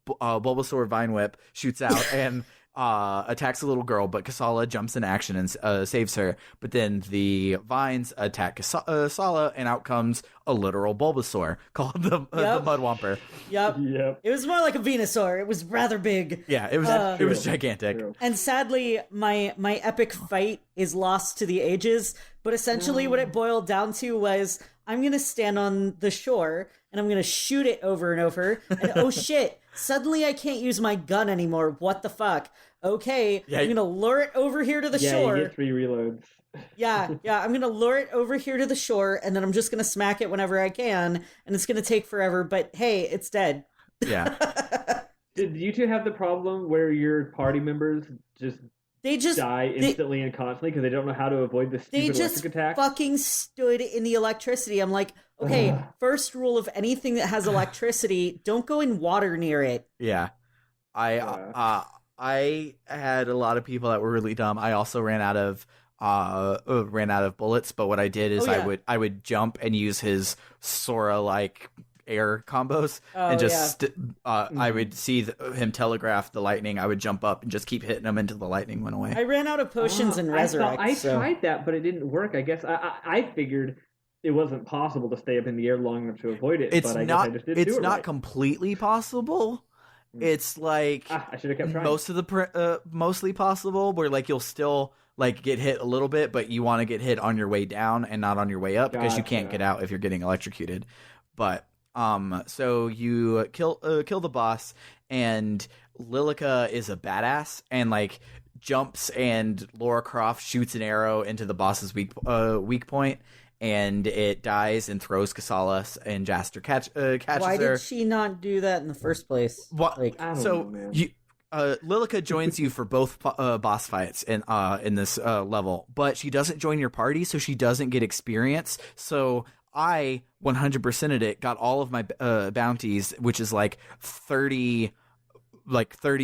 Bulbasaur vine whip shoots out and attacks a little girl, but Kasala jumps in action and saves her. But then the vines attack Kasala, and out comes a literal Bulbasaur called the Mudwamper. Yep. It was more like a Venusaur. It was rather big. Yeah, it was gigantic. And sadly, my epic fight is lost to the ages. But essentially, what it boiled down to was I'm gonna stand on the shore and I'm gonna shoot it over and over. And oh shit! Suddenly, I can't use my gun anymore. What the fuck? Okay, I'm gonna lure it over here to the shore. Yeah, you get 3 reloads. Yeah, I'm gonna lure it over here to the shore, and then I'm just gonna smack it whenever I can, and it's gonna take forever, but hey, it's dead. Yeah. Did you two have the problem where your party members just die instantly and constantly because they don't know how to avoid the stupid electric attack? They just fucking stood in the electricity. I'm like, okay, first rule of anything that has electricity, don't go in water near it. Yeah. I had a lot of people that were really dumb. I also ran out of bullets, but what I did is I would jump and use his Sora like air combos and just I would see him telegraph the lightning. I would jump up and just keep hitting him until the lightning went away. I ran out of potions and resurrect. I tried that, but it didn't work. I guess I figured it wasn't possible to stay up in the air long enough to avoid it. It's but I not. guess I just didn't do it not right. completely possible. It's like I should have kept trying. Most of the mostly possible, where like you'll still like get hit a little bit, but you want to get hit on your way down and not on your way up because you can't get out if you're getting electrocuted. But so you kill the boss, and Lilica is a badass and like jumps, and Lara Croft shoots an arrow into the boss's weak point. And it dies and throws Kasala, and Jaster catches her. Why did she not do that in the first place? What? Like, I don't know, man. Lilica joins you for both boss fights in this level, but she doesn't join your party, so she doesn't get experience. So I 100%ed it, got all of my bounties, which is like 30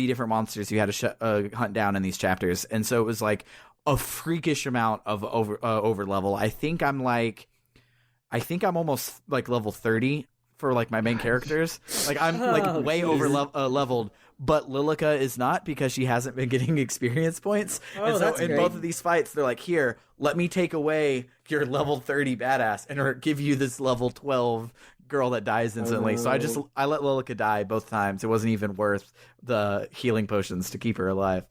different monsters you had to hunt down in these chapters, and so it was like a freakish amount of over level. I think I'm almost like level 30 for like my main characters. Like I'm like way over leveled, but Lilica is not because she hasn't been getting experience points. And so in both of these fights, they're like, here, let me take away your level 30 badass and give you this level 12 girl that dies instantly. So I let Lilica die both times. It wasn't even worth the healing potions to keep her alive.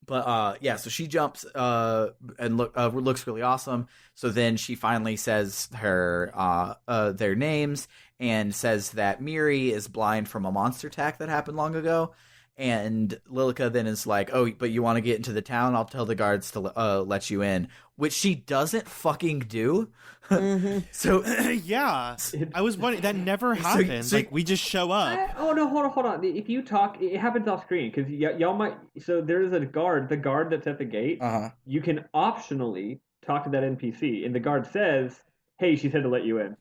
But so she jumps and looks really awesome. So then she finally says their names and says that Miri is blind from a monster attack that happened long ago. And Lilica then is like, oh, but you want to get into the town? I'll tell the guards to let you in, which she doesn't fucking do. Mm-hmm. So yeah, I was wondering, that never happens. Like we just show up. Hold on. If you talk, it happens off screen because y'all might. So there's a guard. The guard that's at the gate. You can optionally talk to that NPC, and the guard says, "Hey, she said to let you in."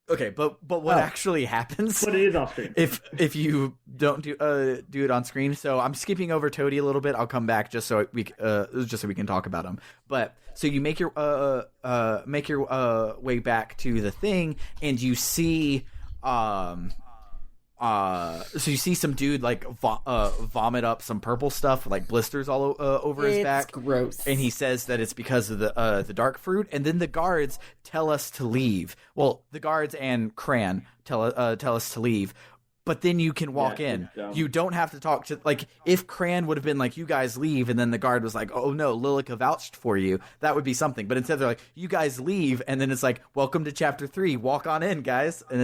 Okay, but what actually happens? But it is off screen. If you don't do it on screen, so I'm skipping over Toady a little bit. I'll come back just so we can talk about him. But so you make your way back to the thing, and you see so you see some dude like vomit up some purple stuff, like blisters all over his back. Gross. And he says that it's because of the dark fruit. And then the guards tell us to leave. Well, the guards and Cran tell us to leave. But then you can walk in. You don't have to talk to, like, if Cran would have been like, you guys leave, and then the guard was like, oh no, Lilica vouched for you, that would be something. But instead they're like, you guys leave, and then it's like, welcome to chapter 3, walk on in, guys. And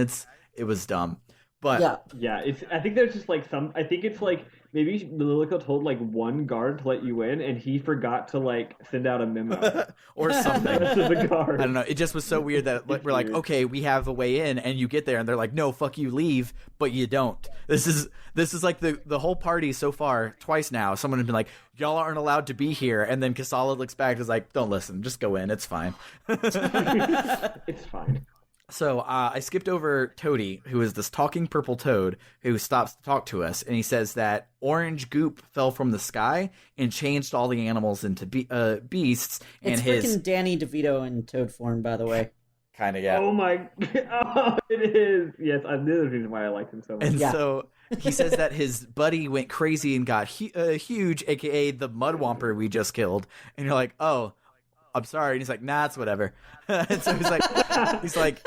it was dumb. But yeah, I think there's just like I think it's like maybe Lilico told like one guard to let you in, and he forgot to like send out a memo or something. to the guard. I don't know. It just was so weird that we're like, okay, we have a way in, and you get there, and they're like, no, fuck you, leave, but you don't. This is like the whole party so far. Twice now, someone has been like, y'all aren't allowed to be here, and then Kasala looks back and is like, don't listen, just go in. It's fine. It's fine. So I skipped over Toady, who is this talking purple toad who stops to talk to us, and he says that orange goop fell from the sky and changed all the animals into beasts. It's and freaking Danny DeVito in toad form, by the way. Kind of, yeah. Oh my! Oh, it is. Yes, I knew the reason why I liked him so much. And so he says that his buddy went crazy and got huge, aka the Mudwomper we just killed. And you're like, oh, I'm sorry. And he's like, nah, it's whatever. And so he's like,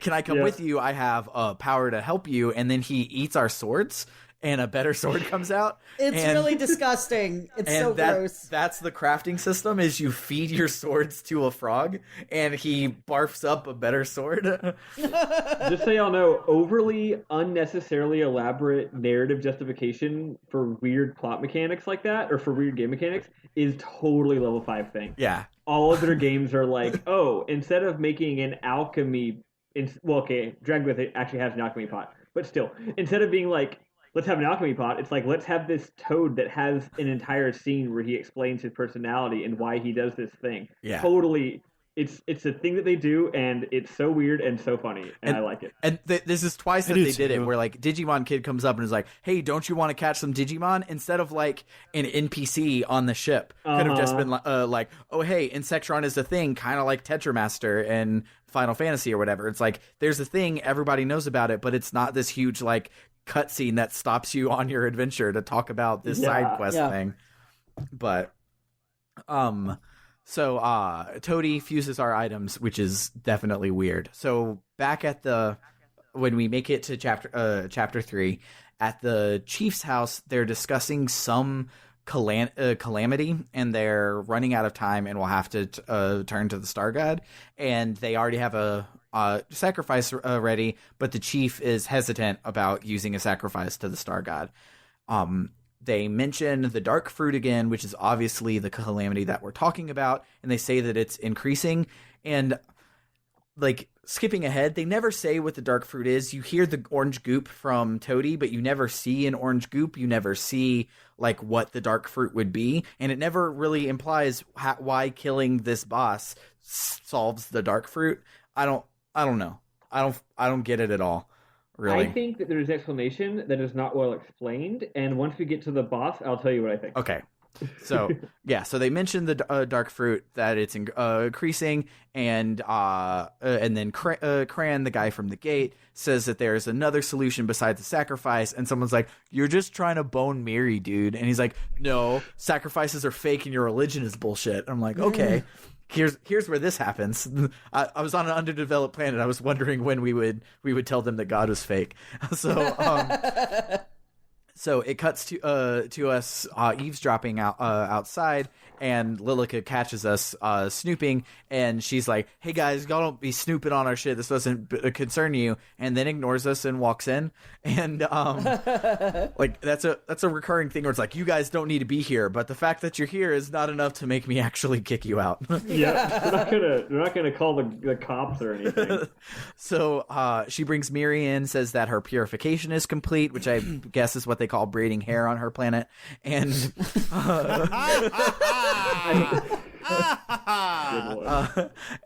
can I come with you? I have power to help you. And then he eats our swords, and a better sword comes out. It's really disgusting. It's so gross. That's the crafting system: is you feed your swords to a frog, and he barfs up a better sword. Just so y'all know, overly unnecessarily elaborate narrative justification for weird plot mechanics like that, or for weird game mechanics, is totally level 5 thing. Yeah. All of their games are like, oh, instead of making an alchemy, Dragonbreath actually has an alchemy pot, but still, instead of being like, let's have an alchemy pot, it's like, let's have this toad that has an entire scene where he explains his personality and why he does this thing. Yeah. Totally. It's a thing that they do, and it's so weird and so funny, and I like it. And this is twice that they did it, where like Digimon Kid comes up and is like, hey, don't you want to catch some Digimon? Instead of like an NPC on the ship. Could have just been like, oh, hey, Insectron is a thing, kind of like Tetramaster and Final Fantasy or whatever. It's like, there's a thing, everybody knows about it, but it's not this huge like cutscene that stops you on your adventure to talk about this side quest thing. But so Toady fuses our items, which is definitely weird. So back at when we make it to chapter 3, at the chief's house, they're discussing some calamity, and they're running out of time and will have to turn to the Star God, and they already have a sacrifice ready, but the chief is hesitant about using a sacrifice to the Star God. They mention the dark fruit again, which is obviously the calamity that we're talking about, and they say that it's increasing. And like skipping ahead, they never say what the dark fruit is. You hear the orange goop from Toady, but you never see an orange goop. You never see like what the dark fruit would be, and it never really implies why killing this boss solves the dark fruit. I don't know. I don't get it at all. Really? I think that there's an explanation that is not well explained, and once we get to the boss, I'll tell you what I think. Okay. So so they mentioned the dark fruit, that it's increasing, and then Cran, the guy from the gate, says that there's another solution besides the sacrifice, and someone's like, "You're just trying to bone Miri, dude," and he's like, "No, sacrifices are fake, and your religion is bullshit." I'm like, okay. Here's where this happens. I was on an underdeveloped planet. I was wondering when we would tell them that God was fake. So it cuts to us eavesdropping outside, and Lilica catches us snooping, and she's like, "Hey guys, y'all don't be snooping on our shit. This doesn't concern you," and then ignores us and walks in. And like that's a recurring thing where it's like, you guys don't need to be here, but the fact that you're here is not enough to make me actually kick you out. Yeah, they're not gonna call the cops or anything. So she brings Miri in, says that her purification is complete, which I guess is what they call braiding hair on her planet, and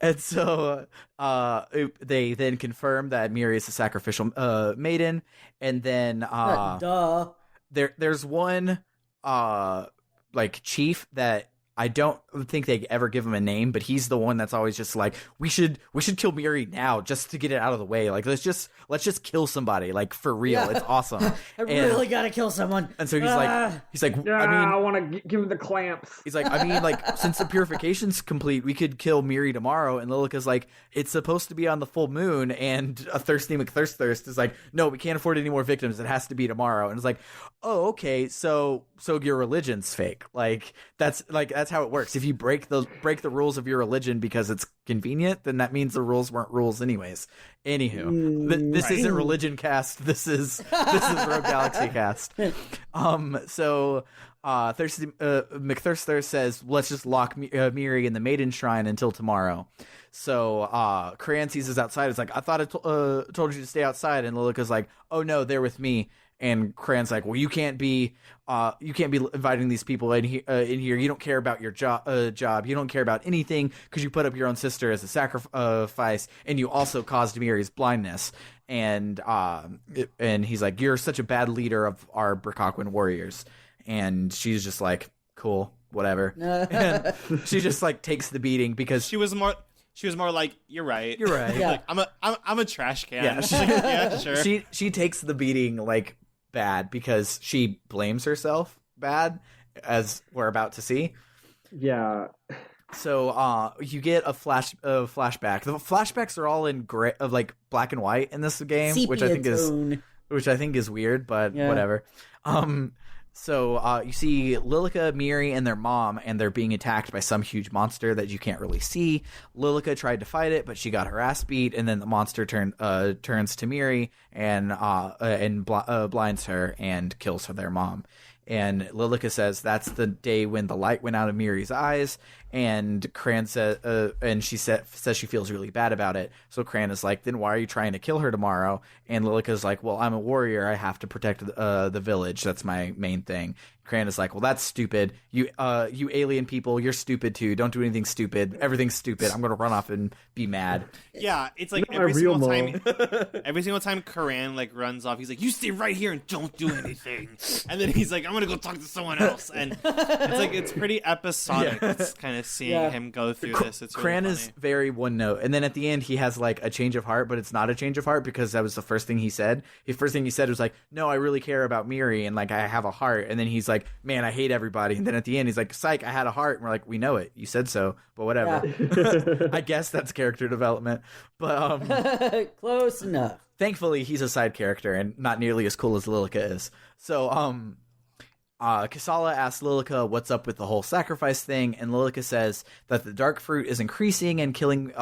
and so they then confirm that Miri is a sacrificial maiden, and then there's one like chief that I don't think they ever give him a name, but he's the one that's always just like, we should kill Miri now just to get it out of the way. Like, let's just kill somebody, like, for real. Yeah. It's awesome. Really gotta kill someone. And so he's like, yeah, I mean, I want to give him the clamps. He's like, I mean, like, since the purification's complete, we could kill Miri tomorrow. And Lilica's like, it's supposed to be on the full moon. And a thirsty McThirst is like, no, we can't afford any more victims. It has to be tomorrow. And it's like, oh, okay. So your religion's fake. Like, that's that's how it works. If you break the rules of your religion because it's convenient, then that means the rules weren't rules anyways. Anywho, this isn't Religion Cast. This is Rogue Galaxy Cast. So McThirster says, let's just lock Miri in the Maiden Shrine until tomorrow. So Cran sees us outside. It's like, I thought I told you to stay outside. And Lilica's like, oh no, they're with me. And Cran's like, well, you can't be inviting these people in here. You don't care about your job. You don't care about anything because you put up your own sister as a sacrifice, and you also caused Miri's blindness. And he's like, you're such a bad leader of our Brakaquan warriors. And she's just like, cool, whatever. And she just like takes the beating because she was more like, you're right. Yeah. Like, I'm a trash can. Yeah, yeah, sure. She takes the beating like bad because she blames herself bad, as we're about to see. Yeah. So you get a flashback. The flashbacks are all in gray, of like black and white in this game, which I think is weird, but whatever. So you see Lilica, Miri, and their mom, and they're being attacked by some huge monster that you can't really see. Lilica tried to fight it, but she got her ass beat, and then the monster turns to Miri and blinds her and kills their mom. And Lilica says that's the day when the light went out of Miri's eyes, and Cran says, and she says she feels really bad about it. So Cran is like, then why are you trying to kill her tomorrow? And Lilica's like, well, I'm a warrior. I have to protect the village. That's my main thing. Cran is like, well, that's stupid. You alien people, you're stupid too. Don't do anything stupid. Everything's stupid. I'm gonna run off and be mad. Yeah, it's like every single time Karan like runs off, he's like, you stay right here and don't do anything. And then he's like, I'm gonna go talk to someone else. And it's like, it's pretty episodic. Yeah. It's kind of seeing him go through this. It's really Cran funny. is very one note, and then at the end he has like a change of heart, but it's not a change of heart because that was the first thing he said. The first thing he said was like, no, I really care about Miri and like I have a heart. And then he's like, man, I hate everybody. And then at the end he's like, psych, I had a heart. And we're like, we know it, you said so, but whatever. Yeah. I guess that's character development, but close enough. Thankfully he's a side character and not nearly as cool as Lilica is. So Kasala asks Lilica what's up with the whole sacrifice thing, and Lilica says that the dark fruit is increasing and killing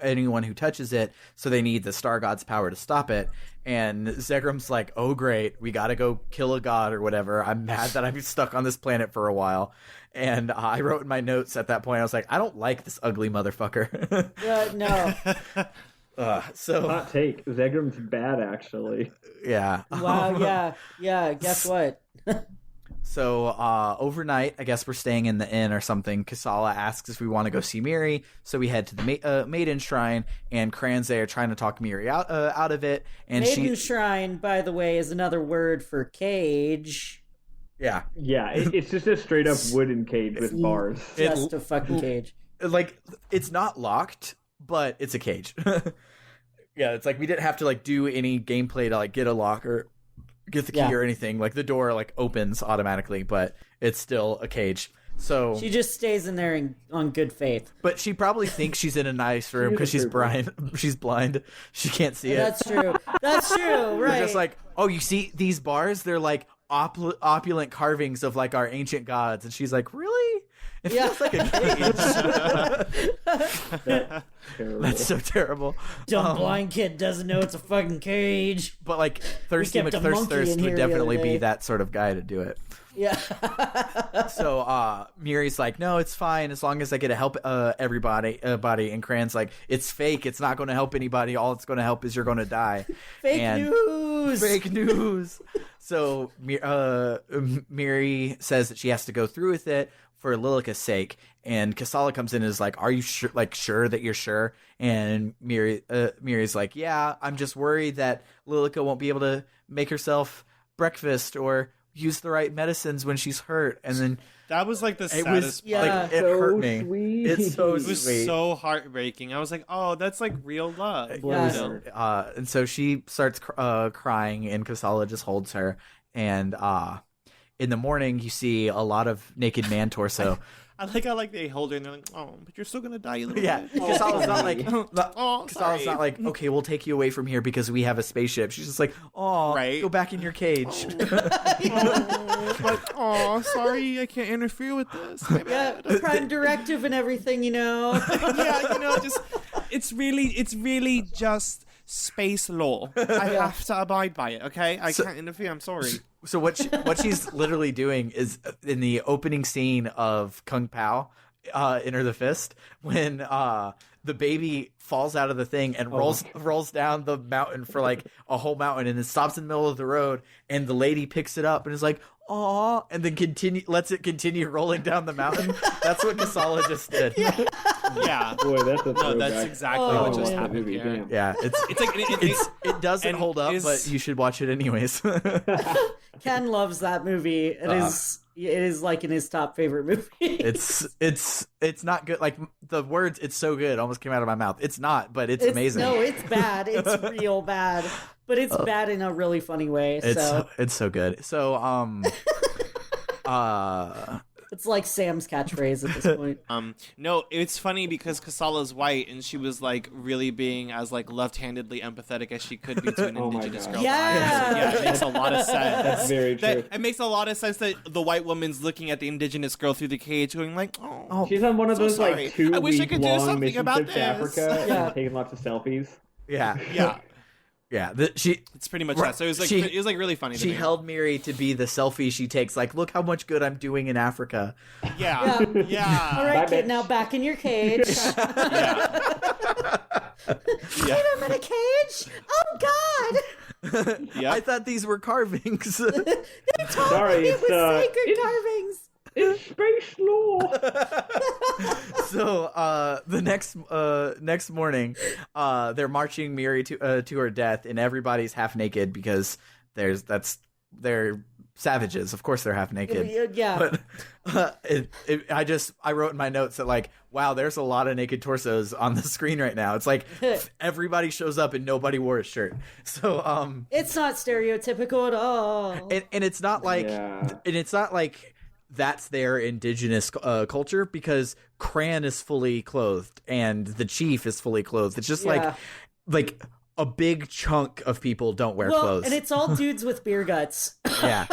anyone who touches it, so they need the star god's power to stop it. And Zegrum's like, oh great, we gotta go kill a god or whatever. I'm mad that I'm stuck on this planet for a while. And I wrote in my notes at that point, I was like, I don't like this ugly motherfucker. No. So hot take, Zegrum's bad actually. Yeah. Wow. Yeah. Guess what? So overnight, I guess we're staying in the inn or something. Kasala asks if we want to go see Miri, so we head to the Maiden Shrine, and Kranze are trying to talk Miri out of it. And Maiden Shrine, by the way, is another word for cage. Yeah. Yeah, it's just a straight up wooden cage with bars. Just a fucking cage. Like, it's not locked, but it's a cage. Yeah, it's like we didn't have to like do any gameplay to like get a lock or get the key or anything. Like the door like opens automatically, but it's still a cage. So she just stays in there on good faith. But she probably thinks she's in a nice room because she's blind. She's blind. She can't see it. That's true. That's true. Right. They're just like, oh, you see these bars? They're like opulent carvings of like our ancient gods, and she's like, really? It feels like a cage. That's so terrible. Dumb blind kid doesn't know it's a fucking cage. But like Thirsty McThirstthirst would definitely be that sort of guy to do it. Yeah. So Miri's like, no, it's fine as long as I get to help everybody. And Cran's like, it's fake. It's not going to help anybody. All it's going to help is you're going to die. Fake news. So Miri says that she has to go through with it for Lilica's sake, and Kasala comes in and is like, are you sure that you're sure? And Miri's like, yeah, I'm just worried that Lilica won't be able to make herself breakfast or use the right medicines when she's hurt. And then that was like the saddest part. Like, it hurt me. Sweet. It's so sweet. It was so heartbreaking. I was like, oh, that's like real love. Yeah. And so she starts crying, and Kasala just holds her. And in the morning, you see a lot of naked man torso. I like how they hold her and they're like, oh, but you're still gonna die a little Yeah, bit. Kasala's not like, sorry. Kasala's not like, okay, we'll take you away from here because we have a spaceship. She's just like, oh, Right. go back in your cage. Oh, sorry, I can't interfere with this. My bad. Yeah, prime directive and everything, Yeah, just it's really just space law. I have to abide by it. Okay, I can't interfere. I'm sorry. So what she's literally doing is in the opening scene of Kung Pao, Enter the Fist, when the baby falls out of the thing and rolls down the mountain for like a whole mountain and then stops in the middle of the road, and the lady picks it up and is like, "Aw," and then lets it continue rolling down the mountain. That's what Kasala just did. Yeah. Boy, that's a No, that's exactly what just that happened movie, here. damn. Yeah, it's like it doesn't and hold up, but you should watch it anyways. Ken loves that movie. It is like in his top favorite movie. It's not good. Like the words, it's so good, almost came out of my mouth. It's not, but it's amazing. No, it's bad. It's real bad, but it's bad in a really funny way. It's so good. So it's like Sam's catchphrase at this point. No, it's funny because Kasala's white and she was like really being as like left-handedly empathetic as she could be to an indigenous girl. Yeah. It makes a lot of sense. That's very true. It makes a lot of sense that the white woman's looking at the indigenous girl through the cage, going like, "Oh, She's on one of those sorry. like 2 I wish I week could do long something mission about trips to Africa Yeah. and taking lots of selfies. yeah, yeah." yeah. It's pretty much that. So it was like really funny. She to me. held Miri to be the selfie she takes. Like, look how much good I'm doing in Africa. Yeah. All right, Bye, kid, bitch. now back in your cage. Yeah. Kid, I'm in a cage. Oh God! Yeah. I thought these were carvings. They told Sorry, me it it's, was sacred it's- carvings. It's space law. So the next morning, they're marching Miri to her death, and everybody's half naked because they're savages. Of course, they're half naked. Yeah. But I wrote in my notes that like, wow, there's a lot of naked torsos on the screen right now. It's like everybody shows up and nobody wore a shirt. So It's not stereotypical at all. and it's not like Yeah. and it's not like that's their indigenous culture, because Cran is fully clothed and the chief is fully clothed. It's just Yeah. like a big chunk of people don't wear Well, clothes. and it's all dudes with beer guts. Yeah.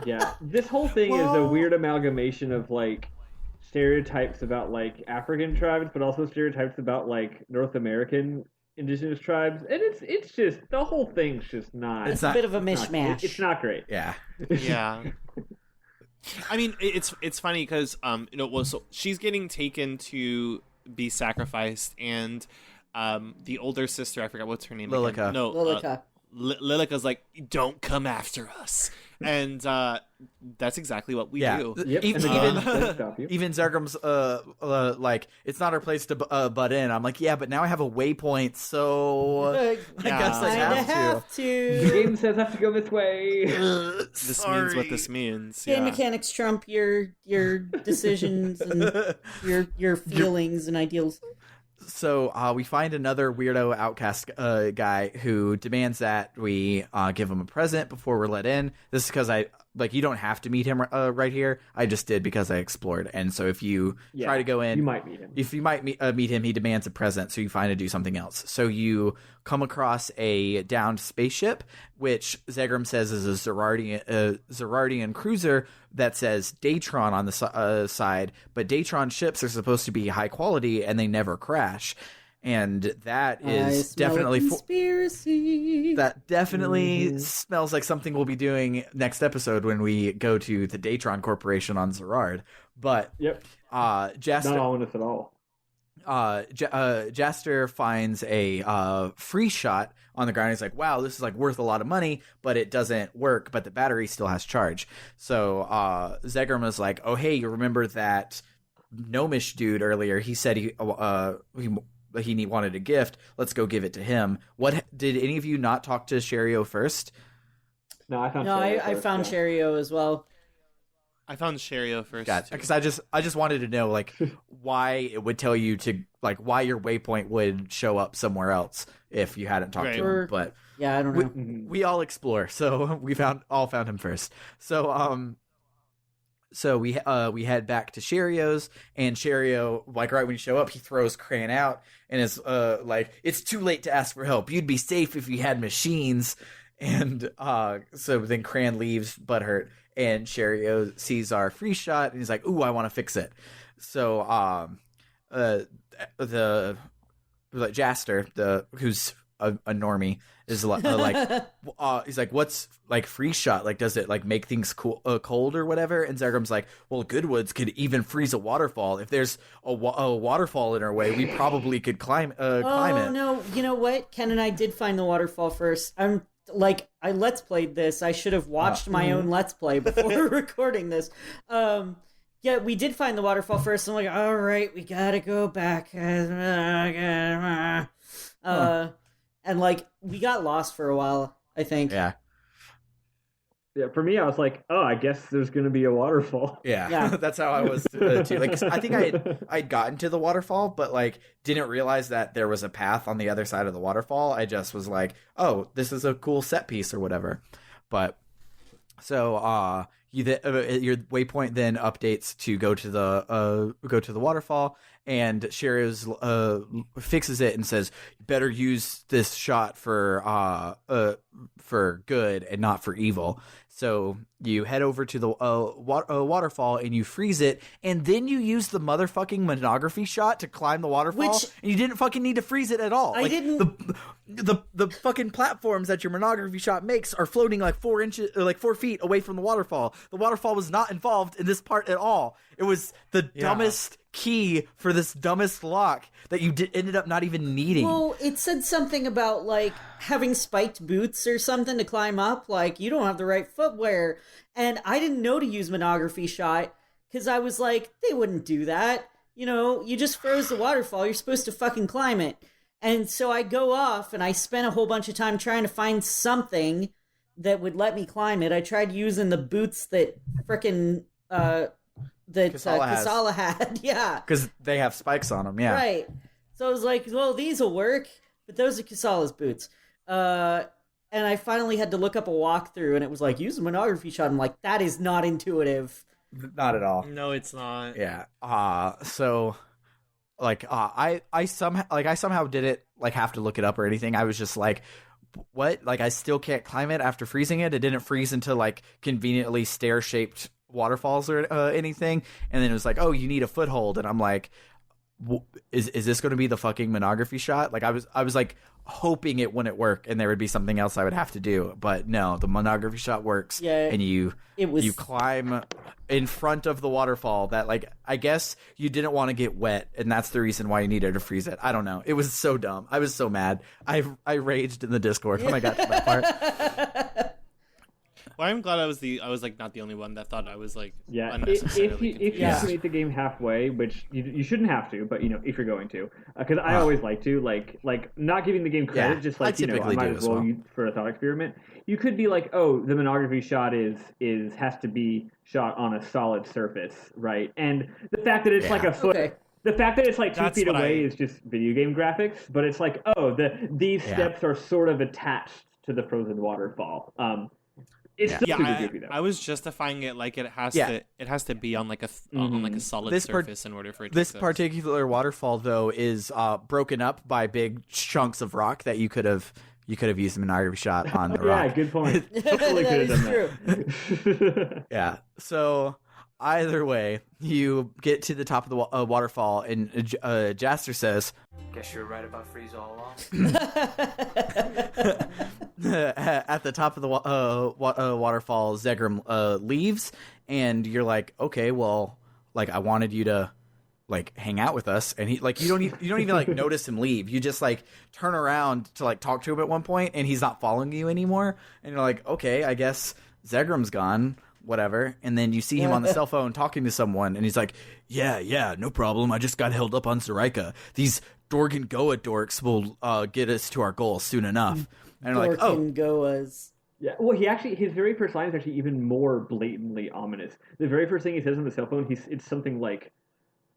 Yeah, this whole thing is a weird amalgamation of like stereotypes about like African tribes, but also stereotypes about like North American indigenous tribes, and it's just the whole thing's just not. It's a bit of a mishmash. It's not great. Yeah. Yeah. I mean, it's funny because so she's getting taken to be sacrificed, and the older sister, I forgot what's her name. Lilica. Again. No, Lilica. Lilica's like, "Don't come after us," and that's exactly what we do. Yep. Even and the doesn't stop you. even Zergram's like, it's not our place to butt in. I'm like, yeah, but now I have a waypoint, so I guess I have to. The game says I have to go this way. This means what this means. Game Yeah. mechanics trump your decisions and your feelings and ideals. So we find another weirdo outcast guy who demands that we give him a present before we're let in. This is because you don't have to meet him right here. I just did because I explored. And so if you try to go in, you might meet him. If you might meet him, he demands a present, so you find to do something else. So you come across a downed spaceship, which Zegram says is a Zerardian cruiser that says Datron on the side, but Datron ships are supposed to be high quality and they never crash. And that is definitely conspiracy. That definitely smells like something we'll be doing next episode when we go to the Datron Corporation on Zerard. But Yep. Jaster, Not ominous at all. Jaster finds a free shot on the ground. He's like, wow, this is like worth a lot of money, but it doesn't work, but the battery still has charge. So Zegram is like, oh, hey, you remember that gnomish dude earlier? He said he wanted a gift. Let's go give it to him. What did any of you not talk to Sherio first? No, I found. I found Sherio as well. I found Sherio first. Gotcha. Because I just wanted to know like why it would tell you to like why your waypoint would show up somewhere else if you hadn't talked to him. But yeah, I don't know. We all explore, so we all found him first. So So we head back to Sherio's, and Sherio, like right when you show up, he throws Cran out and is like, it's too late to ask for help. You'd be safe if you had machines. And so then Cran leaves butthurt, and Sherio sees our free shot, and he's like, ooh, I want to fix it. So the Jaster, who's a normie, is like he's like, what's like free shot, like does it like make things cold or whatever? And Zegram's like, well, Goodwoods could even freeze a waterfall. If there's a waterfall in our way, we probably could climb it. Oh no, you know what, Ken and I did find the waterfall first. I let's played this. I should have watched my own let's play before recording this. Yeah, we did find the waterfall first. I'm like, all right, we gotta go back. And like we got lost for a while, I think. Yeah. Yeah, for me, I was like, oh, I guess there's going to be a waterfall. Yeah. That's how I was too. Like, I think I'd gotten to the waterfall, but like didn't realize that there was a path on the other side of the waterfall. I just was like, oh, this is a cool set piece or whatever. But so your waypoint then updates to go to the waterfall, and Sherio's fixes it and says, you better use this shot for good and not for evil. So you head over to the waterfall and you freeze it, and then you use the motherfucking monography shot to climb the waterfall, and you didn't fucking need to freeze it at all. I didn't. The fucking platforms that your monography shot makes are floating like 4 feet away from the waterfall. The waterfall was not involved in this part at all. It was the dumbest key for this dumbest lock that you ended up not even needing. Well, it said something about like having spiked boots or something to climb up. Like you don't have the right footwear, and I didn't know to use monography shot because I was like, they wouldn't do that. You know, you just froze the waterfall. You're supposed to fucking climb it. And so I go off and I spent a whole bunch of time trying to find something that would let me climb it. I tried using the boots that frickin' that Kasala had. Yeah. Because they have spikes on them, yeah. Right. So I was like, well, these will work, but those are Kasala's boots. And I finally had to look up a walkthrough, and it was like, use a monography shot. I'm like, that is not intuitive. Not at all. No, it's not. Yeah. So... Like I somehow didn't like have to look it up or anything. I was just like, what? Like I still can't climb it after freezing it. It didn't freeze into like conveniently stair-shaped waterfalls or anything. And then it was like, oh, you need a foothold. And I'm like, is this going to be the fucking monography shot? Like I was like hoping it wouldn't work and there would be something else I would have to do. But no, the monography shot works. Yeah, and you climb in front of the waterfall that, like, I guess you didn't want to get wet, and that's the reason why you needed to freeze it. I don't know. It was so dumb. I was so mad. I raged in the Discord when I got to that part. Well, I'm glad I was like not the only one that thought I was like unnecessarily if you estimate the game halfway, which you shouldn't have to, but you know if you're going to, because I always like to like not giving the game credit, just like I might as well for a thought experiment. You could be like, oh, the monography shot has to be shot on a solid surface, right? And the fact that it's like a foot. Okay. The fact that it's like 2 feet away is just video game graphics, but it's like, oh, these steps are sort of attached to the frozen waterfall. It's still super goofy, though. I was justifying it like it has to be on like a solid surface in order for it to exist. Particular waterfall though is broken up by big chunks of rock that you could have used a monography shot on the rock. Yeah, good point. Totally could have done that. Yeah. So either way, you get to the top of the waterfall, and Jaster says, "Guess you're right about freeze all along." At the top of the waterfall, Zegram leaves, and you're like, okay, well, like I wanted you to like hang out with us, and he like you don't even like notice him leave. You just like turn around to like talk to him at one point, and he's not following you anymore, and you're like, okay, I guess Zegram's gone. Whatever, and then you see him on the cell phone talking to someone, and he's like, yeah, no problem. I just got held up on Juraika. These Dorgan Goa dorks will get us to our goal soon enough. And I'm like, oh, Goas. Yeah, well, his very first line is actually even more blatantly ominous. The very first thing he says on the cell phone, it's something like,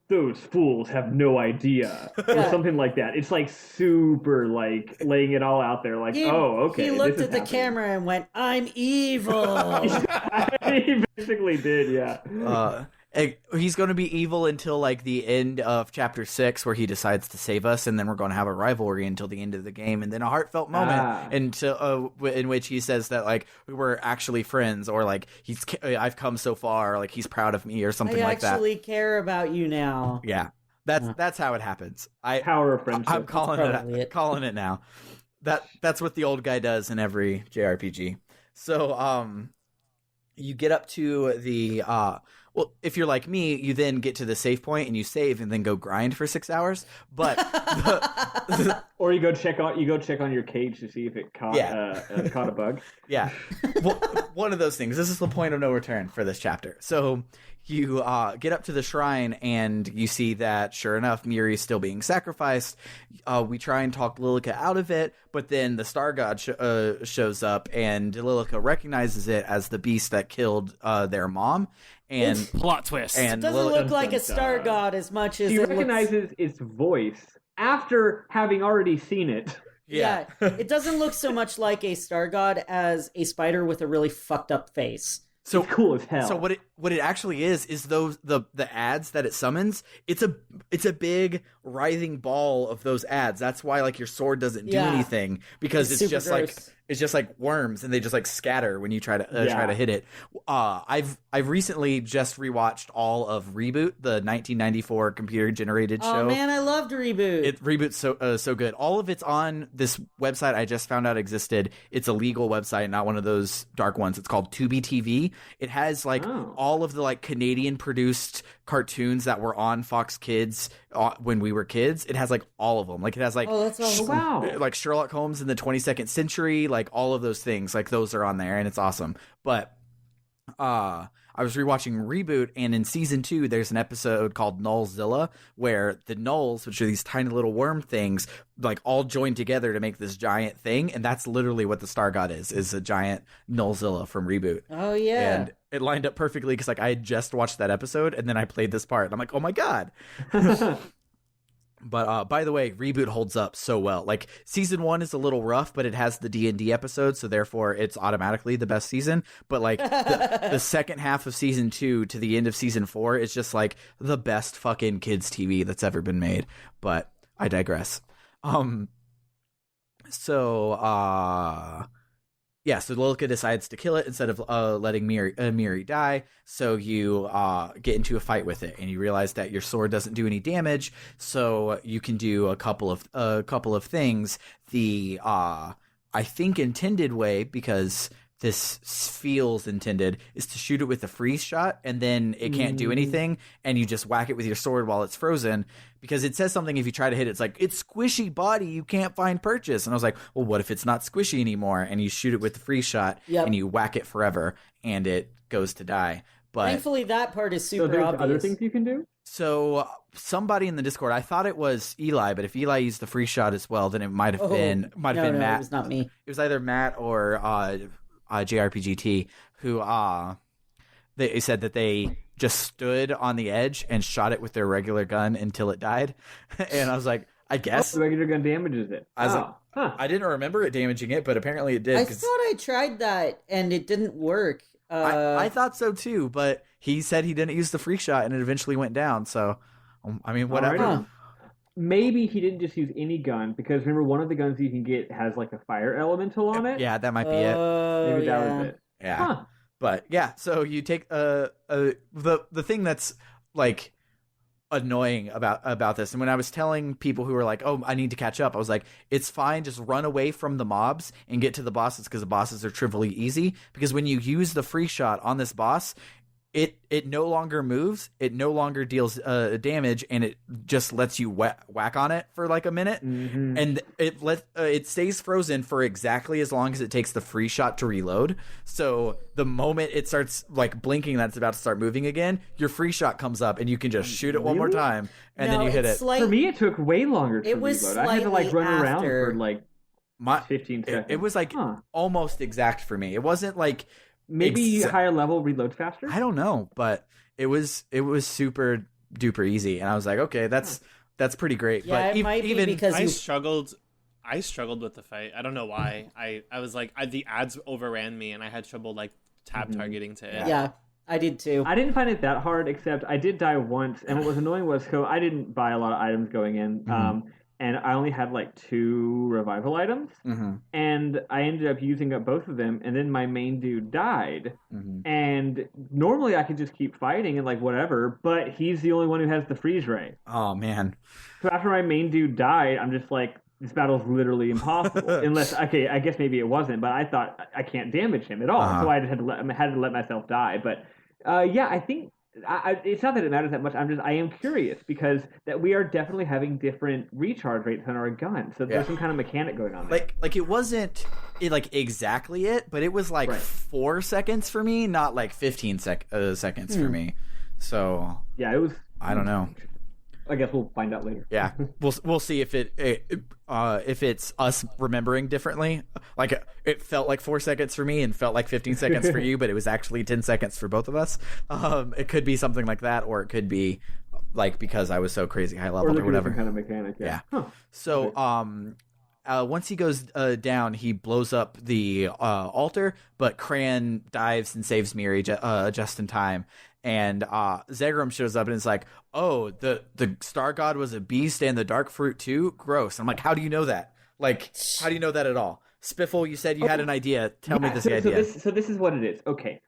those fools have no idea, or something like that. It's like super like laying it all out there. Like, oh, okay. He looked at the happening. camera and went, "I'm evil." He basically did, yeah. He's going to be evil until like the end of chapter 6, where he decides to save us, and then we're going to have a rivalry until the end of the game, and then a heartfelt moment in which he says that like we were actually friends, or like I've come so far, like he's proud of me, or something like that. I actually care about you now. Yeah, that's how it happens. Power of friendship. I'm calling it now. That's what the old guy does in every JRPG. So you get up to the well, if you're like me, you then get to the save point and you save and then go grind for 6 hours. But or you go check on your cage to see if it caught a bug. Yeah, well, one of those things. This is the point of no return for this chapter. So you get up to the shrine and you see that, sure enough, Miri's still being sacrificed. We try and talk Lilica out of it, but then the Star God shows up, and Lilica recognizes it as the beast that killed their mom. And plot twist. And it doesn't look like a Star God as much as she recognizes its voice after having already seen it. Yeah, it doesn't look so much like a Star God as a spider with a really fucked up face. So it's cool as hell. So what it actually is those the ads that it summons. It's a big writhing ball of those ads. That's why like your sword doesn't do anything, because it's just gross. Like it's just like worms, and they just like scatter when you try to hit it. I've recently just rewatched all of Reboot, the 1994 computer generated show. Oh man, I loved Reboot. Reboot's so good. All of it's on this website I just found out existed. It's a legal website, not one of those dark ones. It's called Tubi TV. It has like all of the like Canadian produced cartoons that were on Fox Kids when we were kids. It has like all of them. Like it has like that's awesome. Wow. Like Sherlock Holmes in the 22nd century, like all of those things. Like those are on there, and it's awesome. But I was rewatching Reboot, and in season 2, there's an episode called Nullzilla, where the Nulls, which are these tiny little worm things, like all join together to make this giant thing, and that's literally what the Star God is a giant Nullzilla from Reboot. Oh yeah, and it lined up perfectly because like I had just watched that episode, and then I played this part, and I'm like, oh my god. But by the way, Reboot holds up so well. Like season 1 is a little rough, but it has the D&D episode, so therefore it's automatically the best season. But like the second half of season 2 to the end of season 4 is just like the best fucking kids TV that's ever been made. But I digress. So Lilica decides to kill it instead of letting Miri die. So you get into a fight with it, and you realize that your sword doesn't do any damage. So you can do a couple of things. The I think intended way, because this feels intended, is to shoot it with a freeze shot, and then it can't do anything, and you just whack it with your sword while it's frozen, because it says something if you try to hit it, it's like, it's squishy body, you can't find purchase. And I was like, well, what if it's not squishy anymore? And you shoot it with the freeze shot, and you whack it forever, and it goes to die. But thankfully that part is super there's obvious. Other things you can do? So somebody in the Discord, I thought it was Eli, but if Eli used the free shot as well, then it might have been Matt. It was not me. It was either Matt or JRPGT, who they said that they just stood on the edge and shot it with their regular gun until it died. And I was like, I guess the regular gun damages it. I was like, I didn't remember it damaging it, but apparently it did. I thought I tried that and it didn't work. I thought so too, but he said he didn't use the free shot and it eventually went down. So, I mean, whatever. Right. Maybe he didn't just use any gun, because remember, one of the guns you can get has like a fire elemental on it. Yeah, that might be it. Maybe that was it. Yeah. Huh. But yeah, so you take the thing that's like annoying about this, and when I was telling people who were like, oh, I need to catch up, I was like, it's fine, just run away from the mobs and get to the bosses, because the bosses are trivially easy, because when you use the free shot on this boss, it no longer moves, it no longer deals damage, and it just lets you whack on it for like a minute, and it stays frozen for exactly as long as it takes the free shot to reload. So the moment it starts like blinking that it's about to start moving again, your free shot comes up, and you can just shoot it one more time, and then you hit it. For me, it took way longer to reload. I had to like run around for like 15 seconds. It was like almost exact for me. It wasn't like maybe higher level reload faster. I don't know, but it was super duper easy, and I was like, okay, that's pretty great. Yeah, but it might be even because I you... struggled with the fight. I don't know why. I was like, the ads overran me, and I had trouble like tab targeting to it. Yeah, I did too. I didn't find it that hard, except I did die once, and what was annoying was I didn't buy a lot of items going in, and I only had like 2 revival items, and I ended up using up both of them, and then my main dude died, and normally I could just keep fighting and like whatever, but he's the only one who has the freeze ray. Oh man. So after my main dude died, I'm just like, this battle's literally impossible. Unless, okay, I guess maybe it wasn't, but I thought I can't damage him at all, so I just had to let myself die. But yeah, I think it's not that it matters that much. I am curious because that we are definitely having different recharge rates on our gun, so there's some kind of mechanic going on there. Like it wasn't like exactly it, but it was like 4 seconds for me, not like 15 seconds for me. So yeah, it was. I don't know. I guess we'll find out later. Yeah, we'll see if if it's us remembering differently. Like it felt like 4 seconds for me and felt like 15 seconds for you, but it was actually 10 seconds for both of us. It could be something like that, or it could be like because I was so crazy high level or whatever. Some kind of mechanic. Yeah. Huh. So once he goes down, he blows up the altar, but Cran dives and saves Miri just in time. And Zegrum shows up and is like, oh, the Star God was a beast and the Dark Fruit too? Gross. I'm like, how do you know that? Like, how do you know that at all? Spiffle, you said you had an idea. Tell me this idea. So this is what it is. Okay.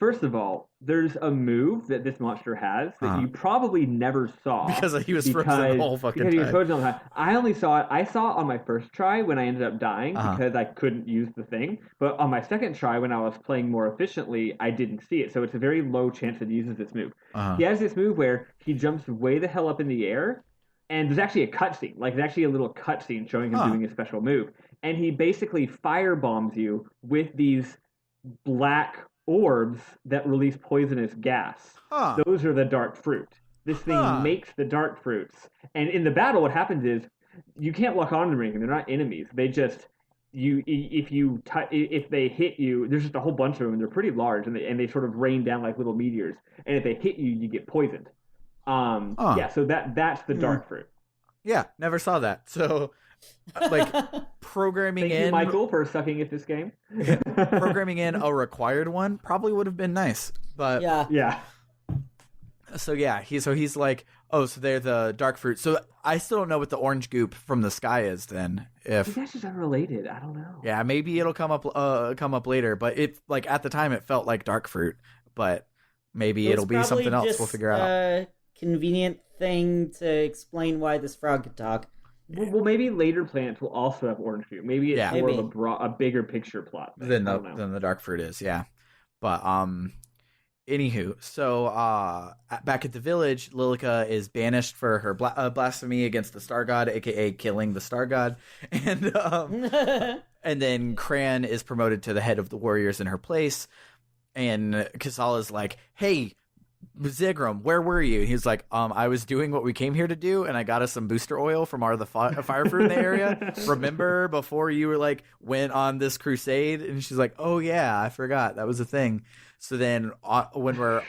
First of all, there's a move that this monster has that you probably never saw. Because he was frozen the whole fucking time. Because he was frozen all the time. I only saw it. I saw it on my first try when I ended up dying because I couldn't use the thing. But on my second try when I was playing more efficiently, I didn't see it. So it's a very low chance that he uses this move. He has this move where he jumps way the hell up in the air, and there's actually a cutscene. Like, there's actually a little cutscene showing him doing a special move. And he basically firebombs you with these black orbs that release poisonous gas. Those are the dark fruit. This thing makes the dark fruits. And in the battle, what happens is you can't lock on to them or anything. They're not enemies. They just if they hit you, there's just a whole bunch of them. And they're pretty large, and they sort of rain down like little meteors. And if they hit you, you get poisoned. Yeah. So that's the dark fruit. Yeah, never saw that. So, like, programming Thank you, Michael, for sucking at this game. Programming in a required one probably would have been nice, but yeah. So yeah, he's like, oh, so they're the dark fruit. So I still don't know what the orange goop from the sky is. Then if that's just unrelated, I don't know. Yeah, maybe it'll come up later. But it like at the time it felt like dark fruit, but maybe it'll be something else. We'll figure out. Convenient thing to explain why this frog could talk. Well, maybe later planets will also have orange fruit. Maybe it's more of a bigger picture plot than the dark fruit is. Yeah, but anywho, so back at the village, Lilica is banished for her blasphemy against the Star God, aka killing the Star God, and and then Cran is promoted to the head of the warriors in her place, and Kasala's like, hey, Zegrum, where were you? He's like, I was doing what we came here to do, and I got us some booster oil from the fire fruit in the area. Remember before you were like went on this crusade? And she's like, oh yeah, I forgot that was a thing. So then when we're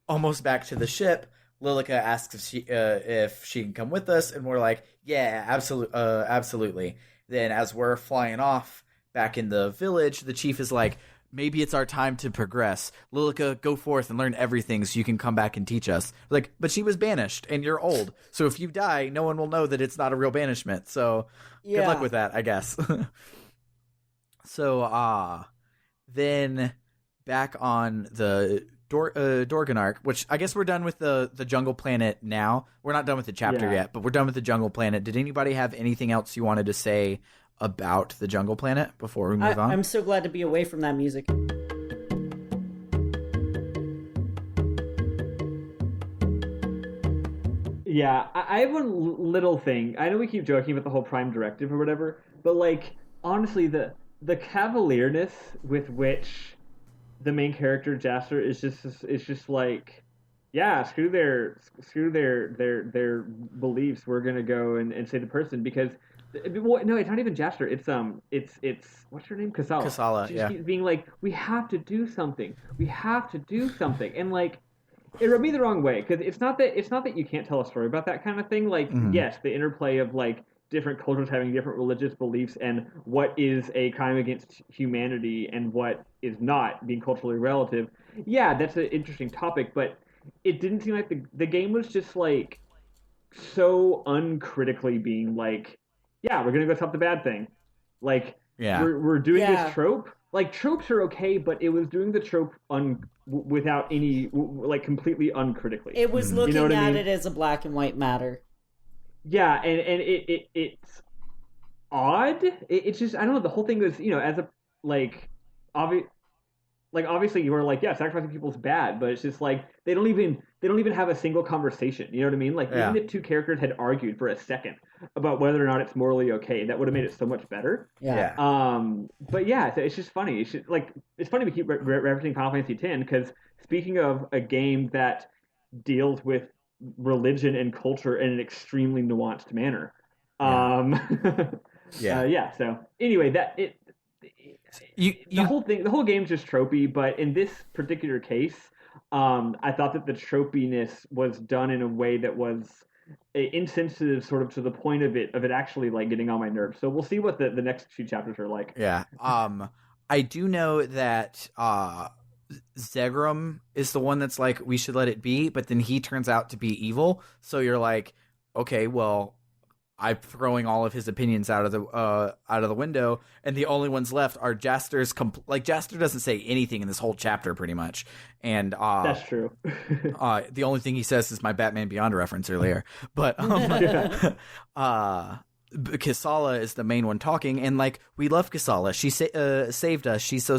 almost back to the ship, Lilica asks if she can come with us, and we're like, yeah, absolutely. Then as we're flying off back in the village, the chief is like, maybe it's our time to progress. Lilica, go forth and learn everything so you can come back and teach us. Like, but she was banished, and you're old. So if you die, no one will know that it's not a real banishment. So good luck with that, I guess. So then back on the Dorgenark, which I guess we're done with the jungle planet now. We're not done with the chapter yet, but we're done with the jungle planet. Did anybody have anything else you wanted to say about the jungle planet before we move on? I'm so glad to be away from that music. Yeah, I have one little thing. I know we keep joking about the whole Prime Directive or whatever, but like honestly, the cavalierness with which the main character Jaster is just like, yeah, screw their beliefs. We're gonna go and say the person because. Well, no, it's not even Jaster. It's what's her name? Kasala. She keeps being like, we have to do something. We have to do something. And like, it rubbed me the wrong way, because it's not that you can't tell a story about that kind of thing. Like, yes, the interplay of like different cultures having different religious beliefs and what is a crime against humanity and what is not, being culturally relative. Yeah, that's an interesting topic, but it didn't seem like the game was just like so uncritically being like, yeah, we're gonna go stop the bad thing. Like, we're doing this trope. Like, tropes are okay, but it was doing the trope without any, like, completely uncritically. It was looking at it as a black and white matter. Yeah, and it's odd. It's just, I don't know, the whole thing was, as a, like, obviously you were like, yeah, sacrificing people is bad, but it's just like they don't even have a single conversation. You know what I mean? Like, even if two characters had argued for a second about whether or not it's morally okay, that would have made it so much better. Yeah. But yeah, so it's just funny. It's funny we keep referencing Final Fantasy X, because speaking of a game that deals with religion and culture in an extremely nuanced manner. So anyway, the whole game's just tropey, but in this particular case, I thought that the tropiness was done in a way that was insensitive, sort of to the point of it actually like getting on my nerves. So we'll see what the next few chapters are like. Yeah. I do know that Zegrum is the one that's like, we should let it be, but then he turns out to be evil. So you're like, okay, well, I'm throwing all of his opinions out of the window, and the only ones left are Jaster's. Jaster doesn't say anything in this whole chapter, pretty much, and that's true. The only thing he says is my Batman Beyond reference earlier, but Kisala is the main one talking, and like, we love Kisala. She saved us. She's so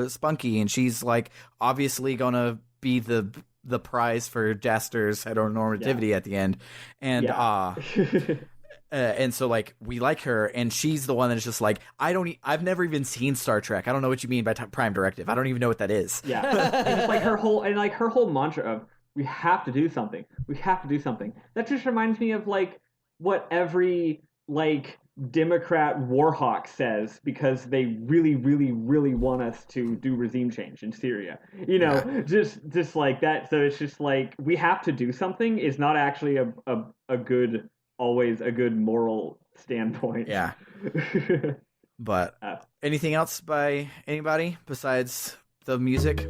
spunky, and she's like obviously gonna be the prize for Jaster's heteronormativity at the end, and and so, like, we like her, and she's the one that is just like, I've never even seen Star Trek. I don't know what you mean by Prime Directive. I don't even know what that is. Yeah, and it's like her whole mantra of, we have to do something. We have to do something. That just reminds me of like what every like Democrat warhawk says, because they really, really, really want us to do regime change in Syria. Just like that. So it's just like, we have to do something is not actually always a good moral standpoint. Yeah. But anything else by anybody besides the music?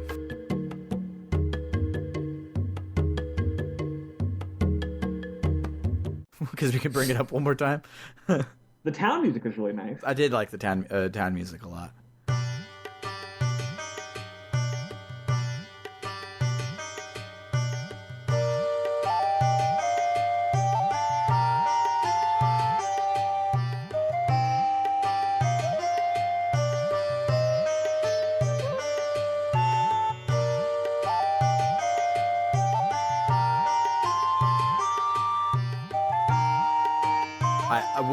Because we can bring it up one more time. The town music was really nice. I did like the town music a lot.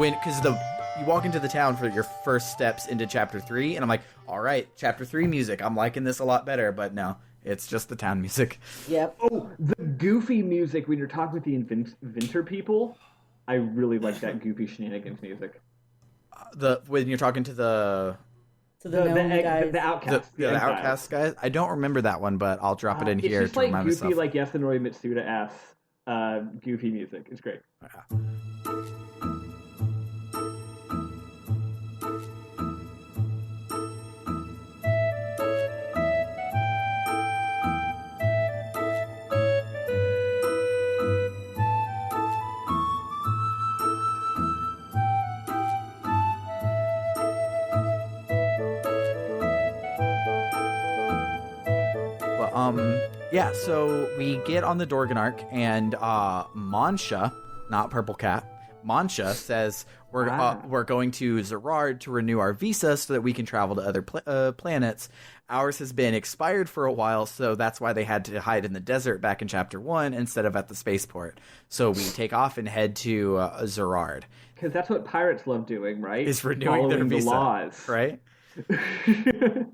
Because you walk into the town for your first steps into Chapter 3, and I'm like, all right, Chapter 3 music, I'm liking this a lot better, but no, it's just the town music. Yep. Oh, the goofy music when you're talking with the inventor people, I really like that goofy shenanigans music. When you're talking to the outcasts. The outcast guys? I don't remember that one, but I'll drop it in here to remind myself. It's just like goofy, like Yasunori Mitsuda-esque goofy music. It's great. Yeah. Yeah, so we get on the Dorgenark, and Mansha, not Purple Cat, Mansha says we're going to Zerard to renew our visa so that we can travel to other planets. Ours has been expired for a while, so that's why they had to hide in the desert back in Chapter 1 instead of at the spaceport. So we take off and head to Zerard. Because that's what pirates love doing, right? Is renewing their visa, the laws. Right?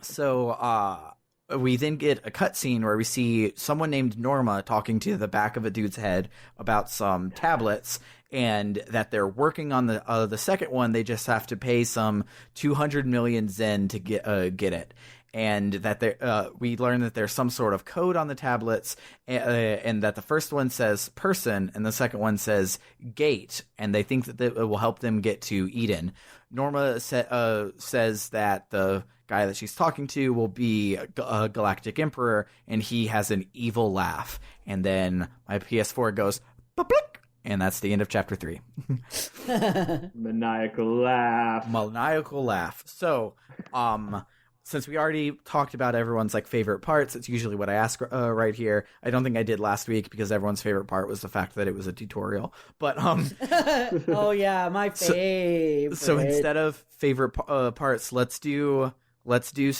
So, we then get a cutscene where we see someone named Norma talking to the back of a dude's head about some tablets, and that they're working on the second one. They just have to pay some 200 million Zen to get it. and that we learn that there's some sort of code on the tablets, and that the first one says person and the second one says gate, and they think that it will help them get to Eden. Norma says that the guy that she's talking to will be a galactic emperor, and he has an evil laugh. And then my PS4 goes, "Ba-blick," and that's the end of chapter 3. Maniacal laugh. Maniacal laugh. So, since we already talked about everyone's like favorite parts, it's usually what I ask right here. I don't think I did last week because everyone's favorite part was the fact that it was a tutorial. But oh yeah, my favorite. So instead of favorite parts, let's place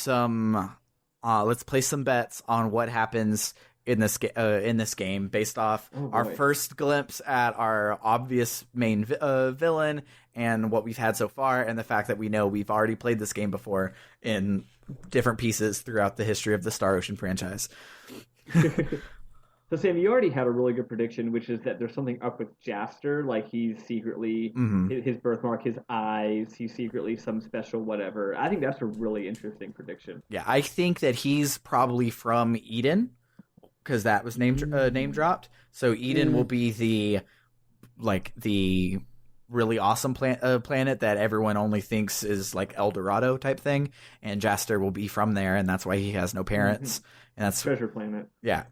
some bets on what happens in this game based off our first glimpse at our obvious main villain and what we've had so far, and the fact that we know we've already played this game before in different pieces throughout the history of the Star Ocean franchise. So Sam, you already had a really good prediction, which is that there's something up with Jaster, like he's secretly his birthmark, his eyes, he's secretly some special whatever. I think that's a really interesting prediction. Yeah, I think that he's probably from Eden, because that was name dropped. So Eden will be the really awesome planet that everyone only thinks is like El Dorado type thing, and Jaster will be from there, and that's why he has no parents. And that's treasure planet. Yeah,